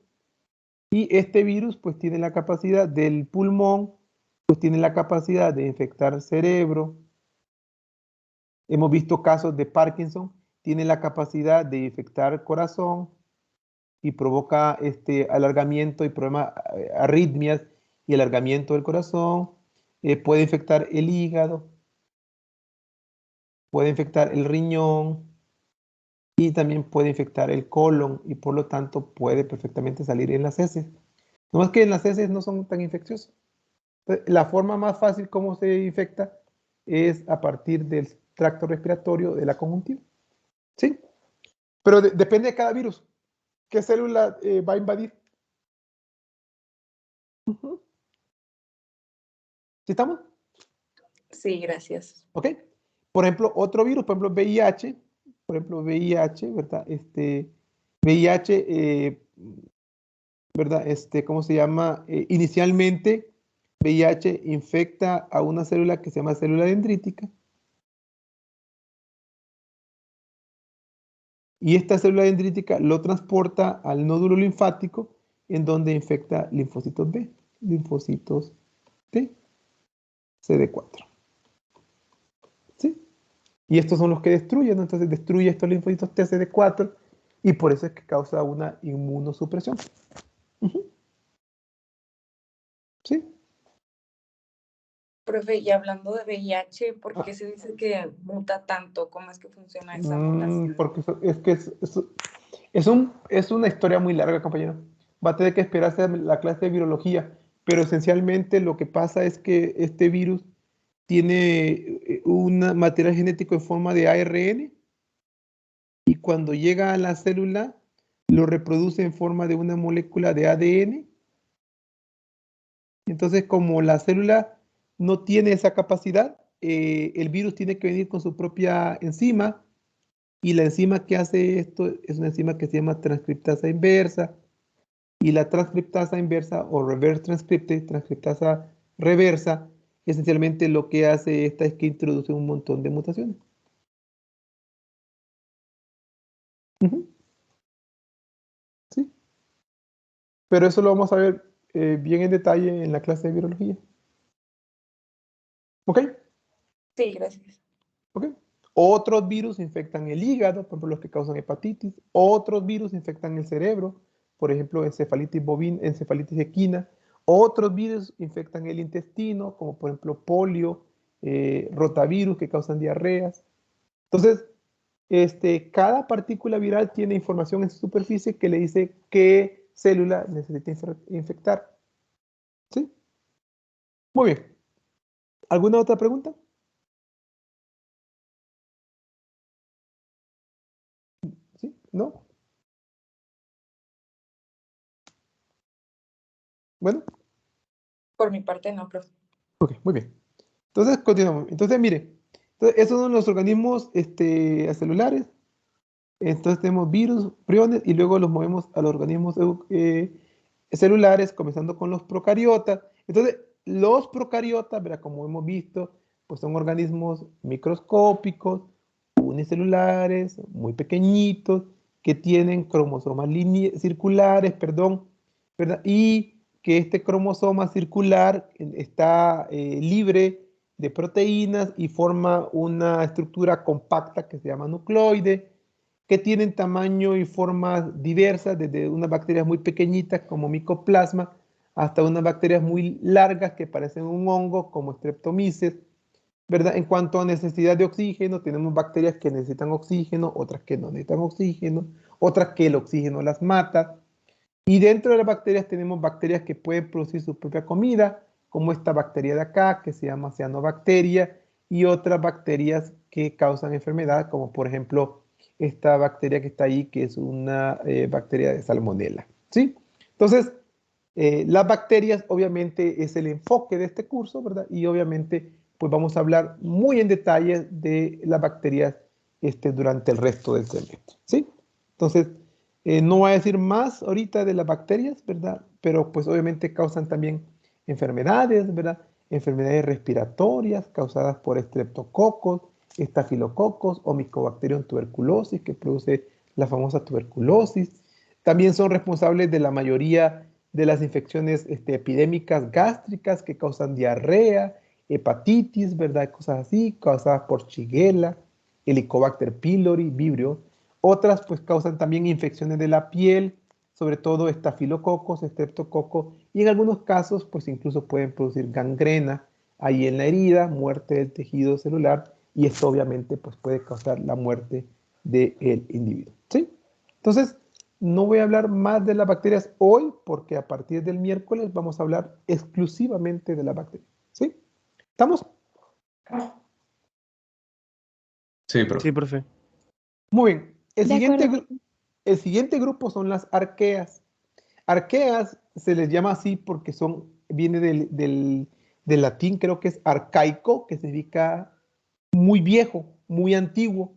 y este virus, pues, tiene la capacidad del pulmón, pues, tiene la capacidad de infectar cerebro. Hemos visto casos de Parkinson, tiene la capacidad de infectar corazón y provoca alargamiento y problemas, arritmias y alargamiento del corazón. Puede infectar el hígado, puede infectar el riñón y también puede infectar el colon y por lo tanto puede perfectamente salir en las heces. No es que en las heces no son tan infecciosas. La forma más fácil como se infecta es a partir del tracto respiratorio de la conjuntiva. ¿Sí? Pero depende de cada virus. ¿Qué célula va a invadir? ¿Sí estamos? Sí, gracias. ¿Ok? Por ejemplo, otro virus, por ejemplo, VIH, ¿verdad? VIH, ¿verdad? ¿Cómo se llama? Inicialmente, VIH infecta a una célula que se llama célula dendrítica. Y esta célula dendrítica lo transporta al nódulo linfático, en donde infecta linfocitos B, linfocitos T, CD4. ¿Sí? Y estos son los que destruyen, ¿no? Entonces destruye estos linfocitos T, CD4, y por eso es que causa una inmunosupresión. ¿Sí? Profe, y hablando de VIH, ¿por qué se dice que muta tanto? ¿Cómo es que funciona esa mutación? Porque es una historia muy larga, compañero. Va a tener que esperarse a la clase de virología, pero esencialmente lo que pasa es que este virus tiene un material genético en forma de ARN y cuando llega a la célula lo reproduce en forma de una molécula de ADN. Entonces, como la célula no tiene esa capacidad, el virus tiene que venir con su propia enzima. Y la enzima que hace esto es una enzima que se llama transcriptasa inversa. Y la transcriptasa inversa o reverse transcriptase, transcriptasa reversa, esencialmente lo que hace esta es que introduce un montón de mutaciones. ¿Sí? Pero eso lo vamos a ver bien en detalle en la clase de virología. ¿Ok? Sí, gracias. ¿Ok? Otros virus infectan el hígado, por ejemplo, los que causan hepatitis. Otros virus infectan el cerebro, por ejemplo, encefalitis bovina, encefalitis equina. Otros virus infectan el intestino, como por ejemplo polio, rotavirus que causan diarreas. Entonces, cada partícula viral tiene información en su superficie que le dice qué célula necesita infectar. ¿Sí? Muy bien. ¿Alguna otra pregunta? ¿Sí? ¿No? Bueno. Por mi parte, no, profe. Ok, muy bien. Entonces, continuamos. Entonces, mire, esos son los organismos celulares. Entonces tenemos virus, priones, y luego los movemos a los organismos celulares, comenzando con los procariotas. Entonces, los procariotas, ¿verdad? Como hemos visto, pues son organismos microscópicos, unicelulares, muy pequeñitos, que tienen cromosomas circulares, ¿verdad? Y que este cromosoma circular está libre de proteínas y forma una estructura compacta que se llama nucleoide, que tienen tamaño y formas diversas, desde unas bacterias muy pequeñitas como micoplasma hasta unas bacterias muy largas que parecen un hongo como Streptomyces, ¿verdad? En cuanto a necesidad de oxígeno, tenemos bacterias que necesitan oxígeno, otras que no necesitan oxígeno, otras que el oxígeno las mata. Y dentro de las bacterias tenemos bacterias que pueden producir su propia comida, como esta bacteria de acá, que se llama cianobacteria, y otras bacterias que causan enfermedad, como por ejemplo esta bacteria que está ahí, que es una bacteria de salmonela, ¿sí? Entonces, las bacterias obviamente es el enfoque de este curso, ¿verdad? Y obviamente pues vamos a hablar muy en detalle de las bacterias durante el resto del semestre, ¿sí? Entonces, no voy a decir más ahorita de las bacterias, ¿verdad? Pero pues obviamente causan también enfermedades, ¿verdad? Enfermedades respiratorias causadas por estreptococos, estafilococos o Mycobacterium tuberculosis, que produce la famosa tuberculosis. También son responsables de la mayoría de las infecciones epidémicas gástricas que causan diarrea, hepatitis, ¿verdad? Cosas así, causadas por Shigella, Helicobacter pylori, Vibrio. Otras pues causan también infecciones de la piel, sobre todo estafilococos, estreptococos, y en algunos casos pues incluso pueden producir gangrena ahí en la herida, muerte del tejido celular, y esto obviamente pues puede causar la muerte del individuo, ¿sí? Entonces, no voy a hablar más de las bacterias hoy porque a partir del miércoles vamos a hablar exclusivamente de las bacterias, ¿sí? ¿Estamos? Sí, profe. Sí, profe. Muy bien. De acuerdo. El siguiente grupo son las arqueas. Arqueas se les llama así porque viene del latín, creo que es arcaico, que significa muy viejo, muy antiguo.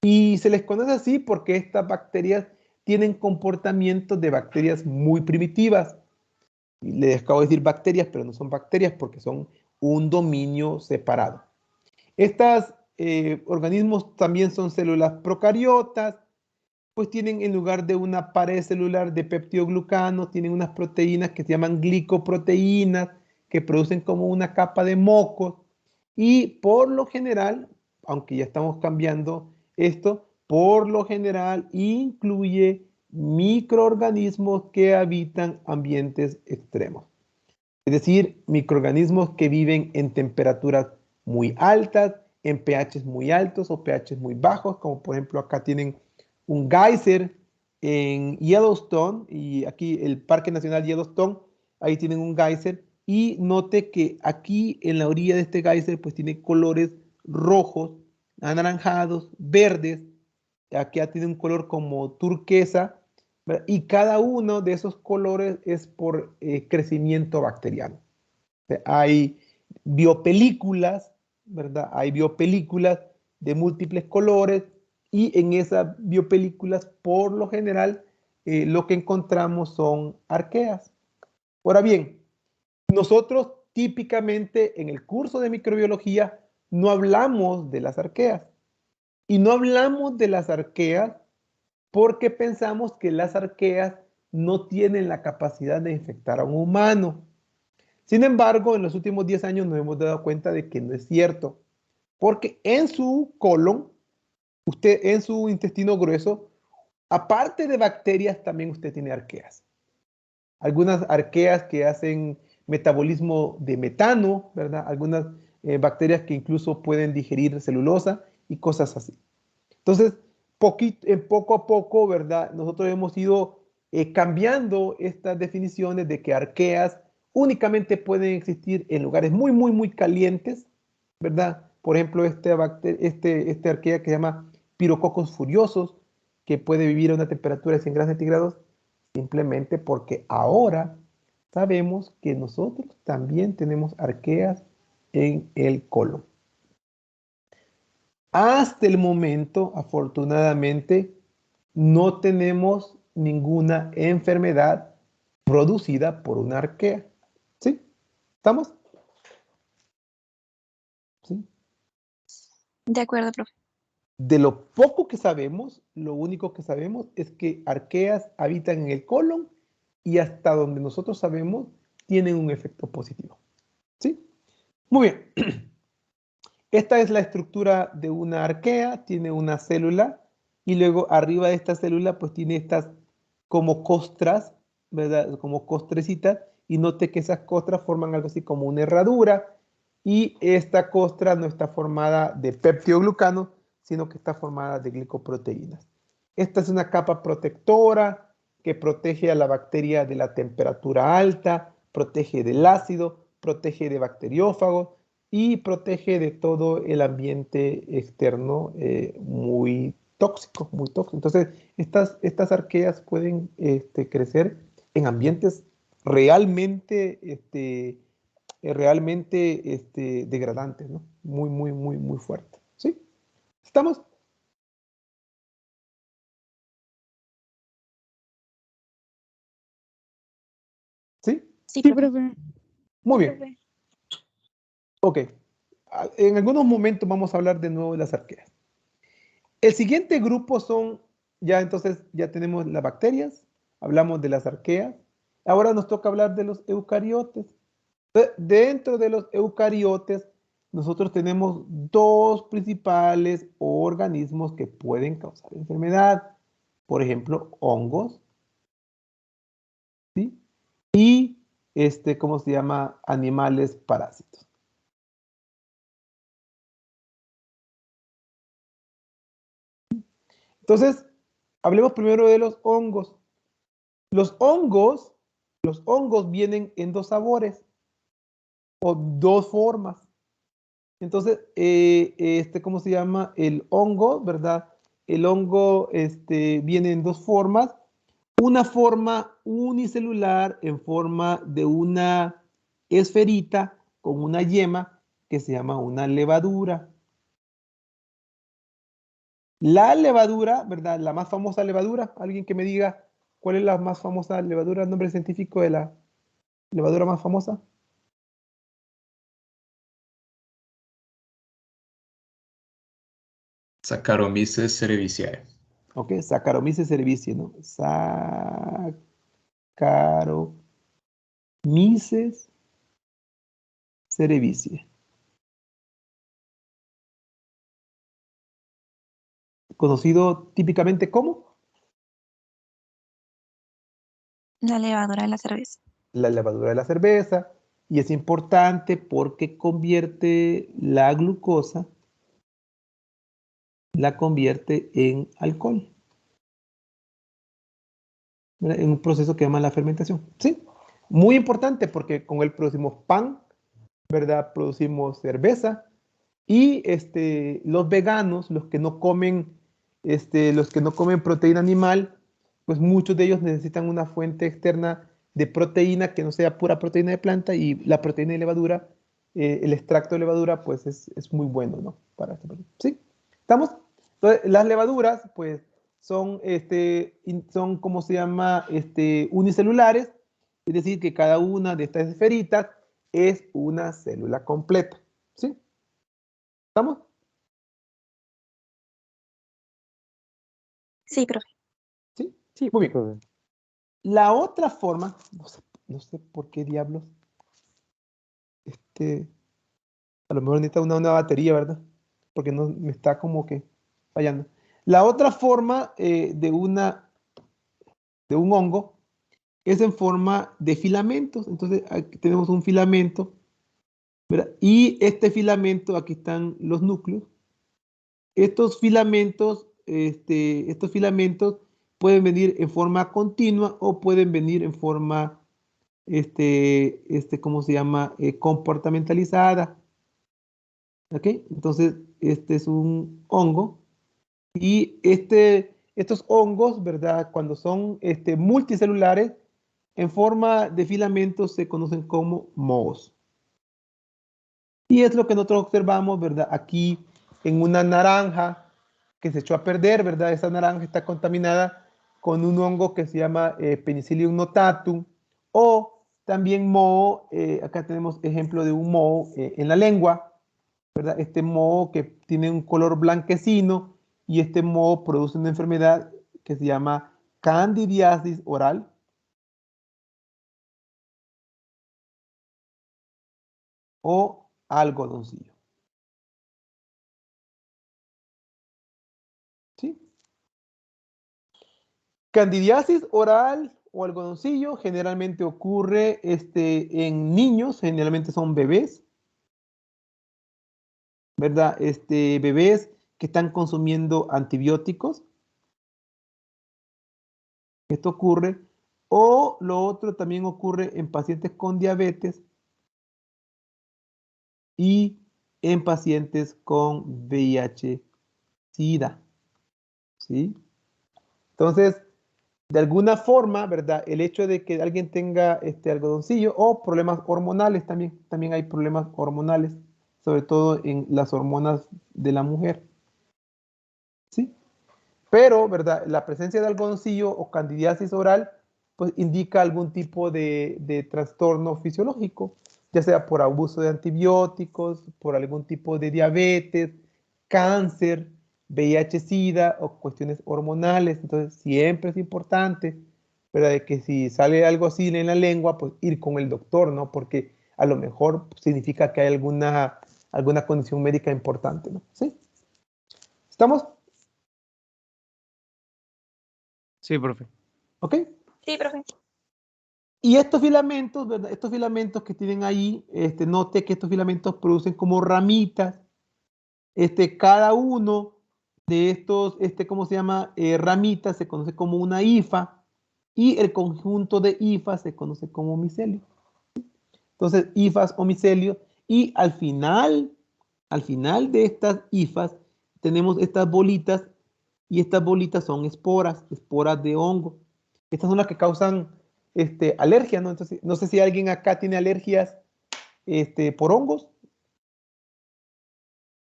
Y se les conoce así porque estas bacterias tienen comportamientos de bacterias muy primitivas. Les acabo de decir bacterias, pero no son bacterias porque son un dominio separado. Estos organismos también son células procariotas, pues tienen en lugar de una pared celular de peptidoglucano, tienen unas proteínas que se llaman glicoproteínas, que producen como una capa de mocos, y por lo general, aunque ya estamos cambiando esto, por lo general incluye microorganismos que habitan ambientes extremos. Es decir, microorganismos que viven en temperaturas muy altas, en pHs muy altos o pHs muy bajos, como por ejemplo acá tienen un geyser en Yellowstone, y aquí el Parque Nacional Yellowstone, ahí tienen un geyser, y note que aquí en la orilla de este geyser pues tiene colores rojos, anaranjados, verdes, aquí ya tiene un color como turquesa, ¿verdad? Y cada uno de esos colores es por crecimiento bacteriano. Hay biopelículas, ¿verdad? Hay biopelículas de múltiples colores, y en esas biopelículas, por lo general, lo que encontramos son arqueas. Ahora bien, nosotros típicamente en el curso de microbiología no hablamos de las arqueas. Y no hablamos de las arqueas porque pensamos que las arqueas no tienen la capacidad de infectar a un humano. Sin embargo, en los últimos 10 años nos hemos dado cuenta de que no es cierto, porque en su colon, en su intestino grueso, aparte de bacterias, también usted tiene arqueas. Algunas arqueas que hacen metabolismo de metano, ¿verdad? Algunas bacterias que incluso pueden digerir celulosa y cosas así. Entonces, poco a poco, ¿verdad? Nosotros hemos ido cambiando estas definiciones de que arqueas únicamente pueden existir en lugares muy, muy, muy calientes, ¿verdad? Por ejemplo, este arquea que se llama Pirococos furiosos, que puede vivir a una temperatura de 100 grados centígrados, simplemente porque ahora sabemos que nosotros también tenemos arqueas en el colon. Hasta el momento, afortunadamente, no tenemos ninguna enfermedad producida por una arquea. ¿Sí? ¿Estamos? ¿Sí? De acuerdo, profe. De lo poco que sabemos, lo único que sabemos es que arqueas habitan en el colon y hasta donde nosotros sabemos tienen un efecto positivo. ¿Sí? Muy bien. Esta es la estructura de una arquea, tiene una célula y luego arriba de esta célula pues tiene estas como costras, ¿verdad? Como costrecitas, y note que esas costras forman algo así como una herradura y esta costra no está formada de peptidoglucanos, sino que está formada de glicoproteínas. Esta es una capa protectora que protege a la bacteria de la temperatura alta, protege del ácido, protege de bacteriófagos y protege de todo el ambiente externo muy tóxico, muy tóxico. Entonces, estas arqueas pueden crecer en ambientes realmente, degradantes, ¿no? Muy, muy, muy, muy fuertes. ¿Sí? ¿Estamos? ¿Sí? Sí, Sí, profe. profe. Muy bien. Ok. En algunos momentos vamos a hablar de nuevo de las arqueas. El siguiente grupo son, entonces ya tenemos las bacterias, hablamos de las arqueas. Ahora nos toca hablar de los eucariotes. Dentro de los eucariotes, nosotros tenemos dos principales organismos que pueden causar enfermedad. Por ejemplo, hongos, ¿sí? Y, ¿cómo se llama? Animales parásitos. Entonces, hablemos primero de los hongos. Los hongos vienen en dos sabores o dos formas. Entonces, ¿cómo se llama? El hongo, ¿verdad? El hongo viene en dos formas. Una forma unicelular en forma de una esferita con una yema que se llama una levadura. La levadura, ¿verdad? La más famosa levadura. Alguien que me diga cuál es la más famosa levadura, el nombre científico de la levadura más famosa. Saccharomyces cerevisiae. Ok, Saccharomyces cerevisiae, ¿no? Saccharomyces cerevisiae. Conocido típicamente como La levadura de la cerveza. la levadura de la cerveza. Y es importante porque convierte la glucosa, la convierte en alcohol, ¿verdad? En un proceso que llama la fermentación. ¿Sí? Muy importante porque con él producimos pan, ¿verdad? Producimos cerveza y los veganos, los que no comen proteína animal, pues muchos de ellos necesitan una fuente externa de proteína que no sea pura proteína de planta y la proteína de levadura, el extracto de levadura, pues es muy bueno, ¿no? Para ¿sí? ¿Estamos? Entonces, las levaduras, pues, son ¿cómo se llama? Unicelulares, es decir, que cada una de estas esferitas es una célula completa, ¿sí? ¿Estamos? Sí, profe. ¿Sí? Sí, Muy bien. profe. La otra forma, no sé por qué diablos, a lo mejor necesita una batería, ¿verdad? Porque no me está como que fallando. La otra forma de un hongo es en forma de filamentos. Entonces, aquí tenemos un filamento, ¿verdad? Y este filamento, aquí están los núcleos. Estos filamentos pueden venir en forma continua o pueden venir en forma, ¿cómo se llama? Comportamentalizada. ¿Ok? Entonces, este es un hongo y estos hongos, ¿verdad? Cuando son multicelulares, en forma de filamentos se conocen como mohos. Y es lo que nosotros observamos, ¿verdad? Aquí en una naranja que se echó a perder, ¿verdad? Esa naranja está contaminada con un hongo que se llama Penicillium notatum O también moho, acá tenemos ejemplo de un moho en la lengua, ¿verdad? Este moho que tiene un color blanquecino y este moho produce una enfermedad que se llama candidiasis oral. O algodoncillo. ¿Sí? Candidiasis oral o algodoncillo generalmente ocurre en niños, generalmente son bebés, ¿verdad? Bebés que están consumiendo antibióticos. Esto ocurre. O lo otro también ocurre en pacientes con diabetes y en pacientes con VIH-Sida. ¿Sí? Entonces, de alguna forma, ¿verdad? El hecho de que alguien tenga este algodoncillo o problemas hormonales también hay problemas hormonales, sobre todo en las hormonas de la mujer, ¿sí? Pero, ¿verdad? La presencia de algodoncillo o candidiasis oral, pues indica algún tipo de trastorno fisiológico, ya sea por abuso de antibióticos, por algún tipo de diabetes, cáncer, VIH-Sida o cuestiones hormonales. Entonces, siempre es importante, ¿verdad? De que si sale algo así en la lengua, pues ir con el doctor, ¿no? Porque a lo mejor significa que hay alguna condición médica importante, ¿no? ¿Sí? ¿Estamos? Sí, profe. ¿Ok? Sí, profe. Y estos filamentos, ¿verdad? Estos filamentos que tienen ahí, note que estos filamentos producen como ramitas. Cada uno de estos, ¿cómo se llama? Ramitas se conoce como una hifa y el conjunto de hifas se conoce como micelio. Entonces, hifas o micelio y al final de estas hifas tenemos estas bolitas y estas bolitas son esporas de hongo. Estas son las que causan alergia, ¿no? Entonces, no sé si alguien acá tiene alergias por hongos.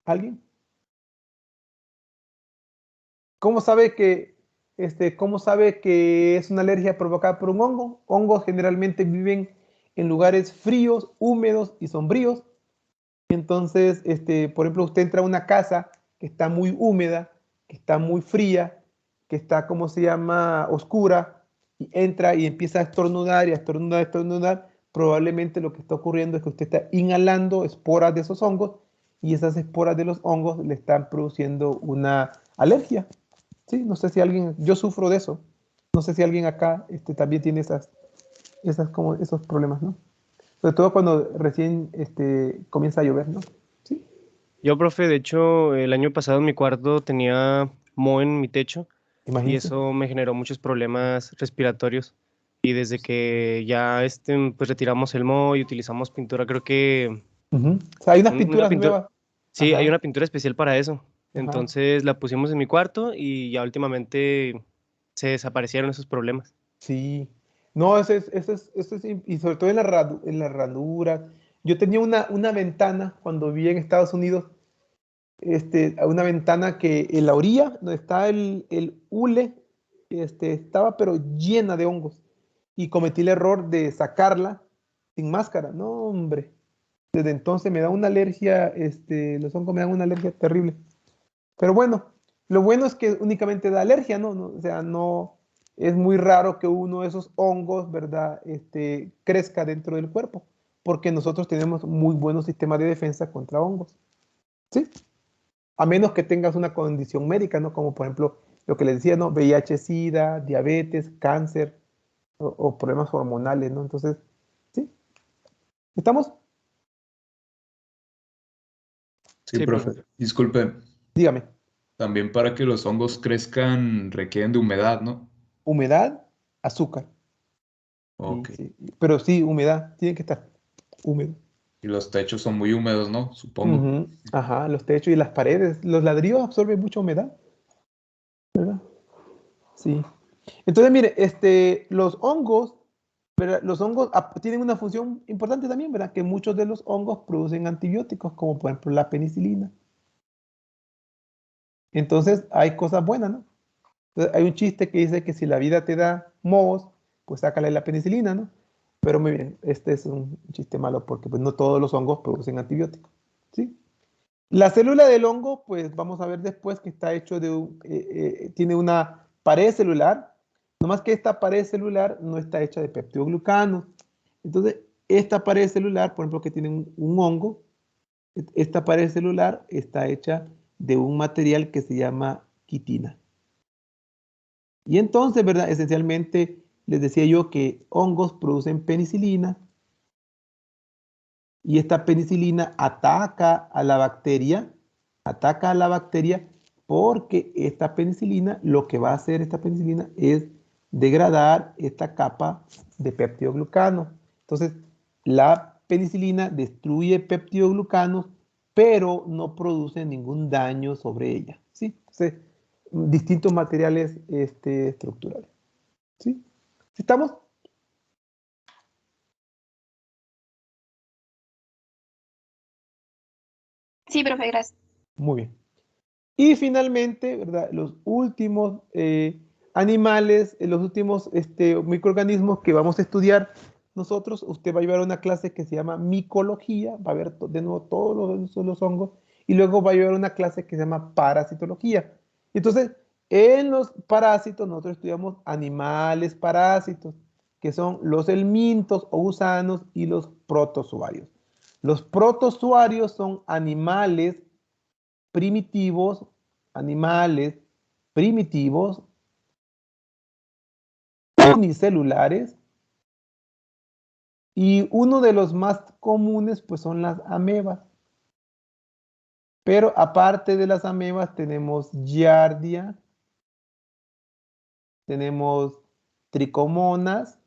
¿Alguien? ¿Cómo sabe que es una alergia provocada por un hongo? Hongos generalmente viven en lugares fríos, húmedos y sombríos. Entonces, por ejemplo, usted entra a una casa que está muy húmeda, que está muy fría, que está, ¿cómo se llama?, oscura, y entra y empieza a estornudar y a estornudar, a estornudar. Probablemente lo que está ocurriendo es que usted está inhalando esporas de esos hongos y esas esporas de los hongos le están produciendo una alergia. Sí, no sé si alguien, yo sufro de eso. No sé si alguien acá también tiene esos problemas, ¿no? Sobre todo cuando recién comienza a llover, ¿no? Sí, Yo, profe, de hecho, el año pasado en mi cuarto tenía moho en mi techo y imagínense. eso me generó muchos problemas respiratorios. Y desde que ya pues retiramos el moho y utilizamos pintura, creo que Ujú. O sea, hay unas una pinturas pintura, nuevas. sí, hay Ajá, una pintura especial para eso. ajá. Entonces la pusimos en mi cuarto y ya últimamente se desaparecieron esos problemas. Sí. No, y sobre todo en las ranuras. Yo tenía una ventana cuando vivía en Estados Unidos, una ventana que en la orilla, donde está el hule, estaba pero llena de hongos. Y cometí el error de sacarla sin máscara. No, hombre. Desde entonces me da una alergia, los hongos me dan una alergia terrible. Pero bueno, lo bueno es que únicamente da alergia, ¿no? O sea, no es muy raro que uno de esos hongos, ¿verdad? Crezca dentro del cuerpo, porque nosotros tenemos muy buenos sistemas de defensa contra hongos, ¿sí? A menos que tengas una condición médica, ¿no? Como por ejemplo lo que les decía, ¿no? VIH, SIDA, diabetes, cáncer o problemas hormonales, ¿no? Entonces, ¿sí? ¿Estamos? Sí, Sí, profe. profe. Disculpe, Dígame. también para que los hongos crezcan requieren de humedad, ¿no? Humedad, azúcar. Sí, Ok. sí. Pero sí, humedad, tiene que estar húmedo. Y los techos son muy húmedos, ¿no? Supongo. Ujú. Ajá, los techos y las paredes. Los ladrillos absorben mucha humedad, ¿verdad? Sí. Entonces, mire, los hongos, ¿verdad? Los hongos tienen una función importante también, ¿verdad? Que muchos de los hongos producen antibióticos, como por ejemplo la penicilina. Entonces, hay cosas buenas, ¿no? Entonces, hay un chiste que dice que si la vida te da mohos, pues sácale la penicilina, ¿no? Pero muy bien, este es un chiste malo porque pues, no todos los hongos producen antibióticos, ¿sí? La célula del hongo, pues vamos a ver después que está hecho de tiene una pared celular, nomás que esta pared celular no está hecha de peptidoglucanos. Entonces, esta pared celular, por ejemplo, que tiene un hongo, esta pared celular está hecha de un material que se llama quitina. Y entonces, ¿verdad? Esencialmente, les decía yo que hongos producen penicilina y esta penicilina ataca a la bacteria porque esta penicilina, lo que va a hacer esta penicilina es degradar esta capa de peptidoglucanos. Entonces, la penicilina destruye peptidoglucanos, pero no produce ningún daño sobre ella, ¿sí? Entonces, distintos materiales estructurales, ¿sí? ¿Estamos? Sí, profe, gracias. Muy bien. Y finalmente, ¿verdad? Los últimos animales, los últimos microorganismos que vamos a estudiar nosotros, usted va a llevar una clase que se llama micología, va a ver de nuevo todos los hongos, y luego va a llevar una clase que se llama parasitología. Entonces, en los parásitos nosotros estudiamos animales parásitos, que son los helmintos o gusanos y los protozoarios. Los protozoarios son animales primitivos unicelulares, y uno de los más comunes pues son las amebas. Pero aparte de las amebas tenemos giardia, tenemos tricomonas,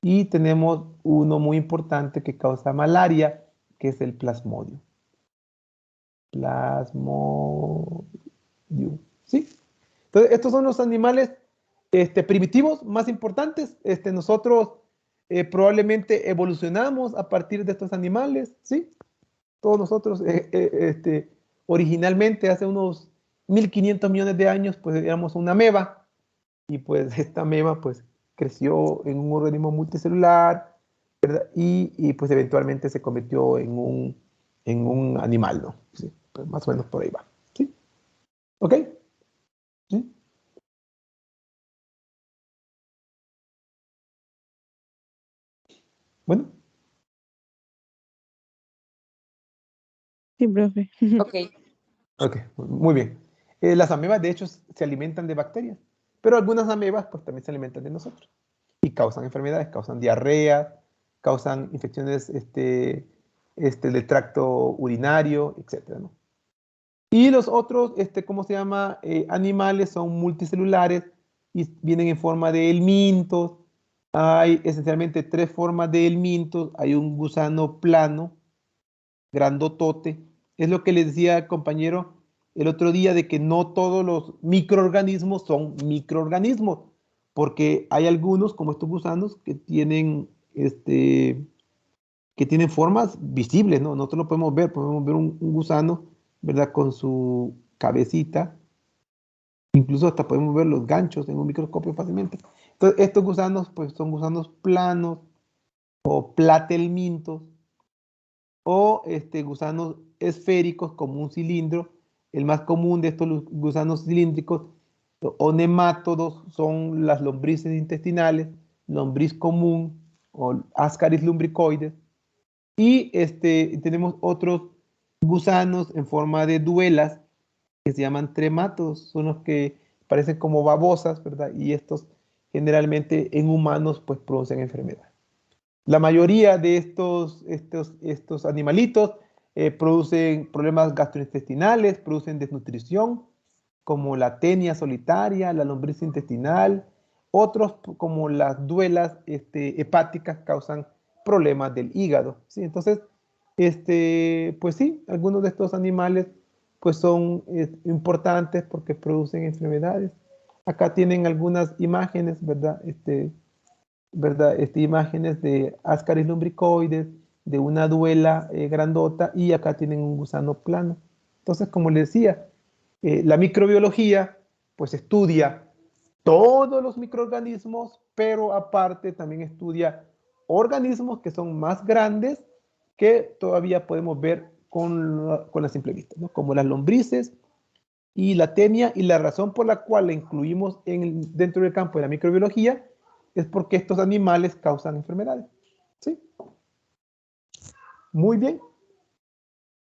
y tenemos uno muy importante que causa malaria, que es el plasmodio. ¿Sí? Entonces, estos son los animales primitivos más importantes. Nosotros probablemente evolucionamos a partir de estos animales, ¿sí? Todos nosotros, originalmente, hace unos 1500 millones de años, pues éramos una ameba, y pues esta ameba, pues, creció en un organismo multicelular, ¿verdad? Y pues eventualmente se convirtió en un animal, ¿no? Sí, pues más o menos por ahí va, ¿sí? ¿Ok? ¿Sí? Bueno. Sí, profe. Ok. Ok, muy bien. Las amebas, de hecho, se alimentan de bacterias, pero algunas amebas, pues, también se alimentan de nosotros y causan enfermedades, causan diarrea, causan infecciones del tracto urinario, etcétera, ¿no? Y los otros, ¿cómo se llama? Animales son multicelulares y vienen en forma de helmintos. Hay esencialmente tres formas de helmintos. Hay un gusano plano, grandotote. Es lo que les decía, compañero, el otro día, de que no todos los microorganismos son microorganismos, porque hay algunos, como estos gusanos, que tienen formas visibles, ¿no? Nosotros lo podemos ver un gusano, ¿verdad? Con su cabecita, incluso hasta podemos ver los ganchos en un microscopio fácilmente. Entonces, estos gusanos, pues, son gusanos planos o platelmintos, o gusanos esféricos como un cilindro. El más común de estos gusanos cilíndricos o nemátodos son las lombrices intestinales, lombriz común o Ascaris lumbricoides. Y tenemos otros gusanos en forma de duelas que se llaman tremátodos, son los que parecen como babosas, ¿verdad? Y estos generalmente en humanos pues producen enfermedad. La mayoría de estos animalitos producen problemas gastrointestinales, producen desnutrición, como la tenia solitaria, la lombriz intestinal. Otros, como las duelas hepáticas, causan problemas del hígado, ¿sí? Entonces, pues sí, algunos de estos animales pues son importantes porque producen enfermedades. Acá tienen algunas imágenes, ¿verdad? Imágenes de Ascaris lumbricoides, de una duela grandota, y acá tienen un gusano plano. Entonces, como les decía, la microbiología pues estudia todos los microorganismos, pero aparte también estudia organismos que son más grandes que todavía podemos ver con la simple vista, ¿no? Como las lombrices y la tenia, y la razón por la cual la incluimos dentro del campo de la microbiología es porque estos animales causan enfermedades. ¿Sí? Muy bien.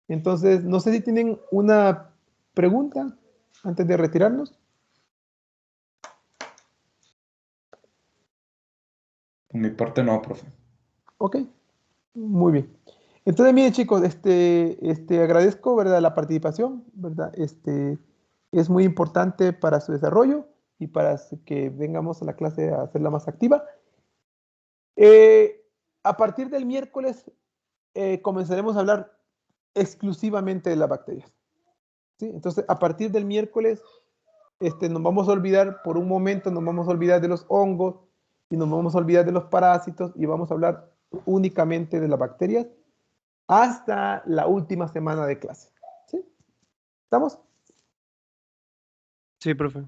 Entonces, no sé si tienen una pregunta antes de retirarnos. Por mi parte no, profe. Ok, muy bien. Entonces, miren chicos, agradezco, ¿verdad?, la participación, ¿verdad? Es muy importante para su desarrollo y para que vengamos a la clase a hacerla más activa. A partir del miércoles comenzaremos a hablar exclusivamente de las bacterias. ¿Sí? Entonces, a partir del miércoles nos vamos a olvidar, por un momento nos vamos a olvidar de los hongos y nos vamos a olvidar de los parásitos y vamos a hablar únicamente de las bacterias hasta la última semana de clase. ¿Sí? ¿Estamos? Sí, profe. De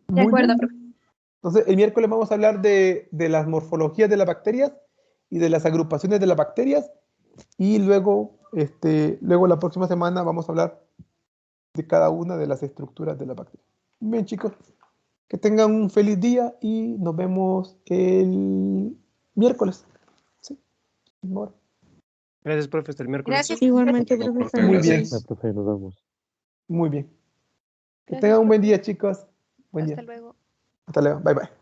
Muy acuerdo, bien. profe. Entonces, el miércoles vamos a hablar de las morfologías de las bacterias y de las agrupaciones de las bacterias, y luego la próxima semana vamos a hablar de cada una de las estructuras de la bacteria. Bien, chicos, que tengan un feliz día y nos vemos el miércoles. ¿Sí? Misma hora. Gracias, profe. Hasta el miércoles. Gracias. Igualmente, No, profe. profe, Muy gracias. bien. profe, nos vemos. Muy bien. Que Gracias, tengan un buen profe. día, chicos. Buen Hasta día. luego. Hasta luego. Bye, bye.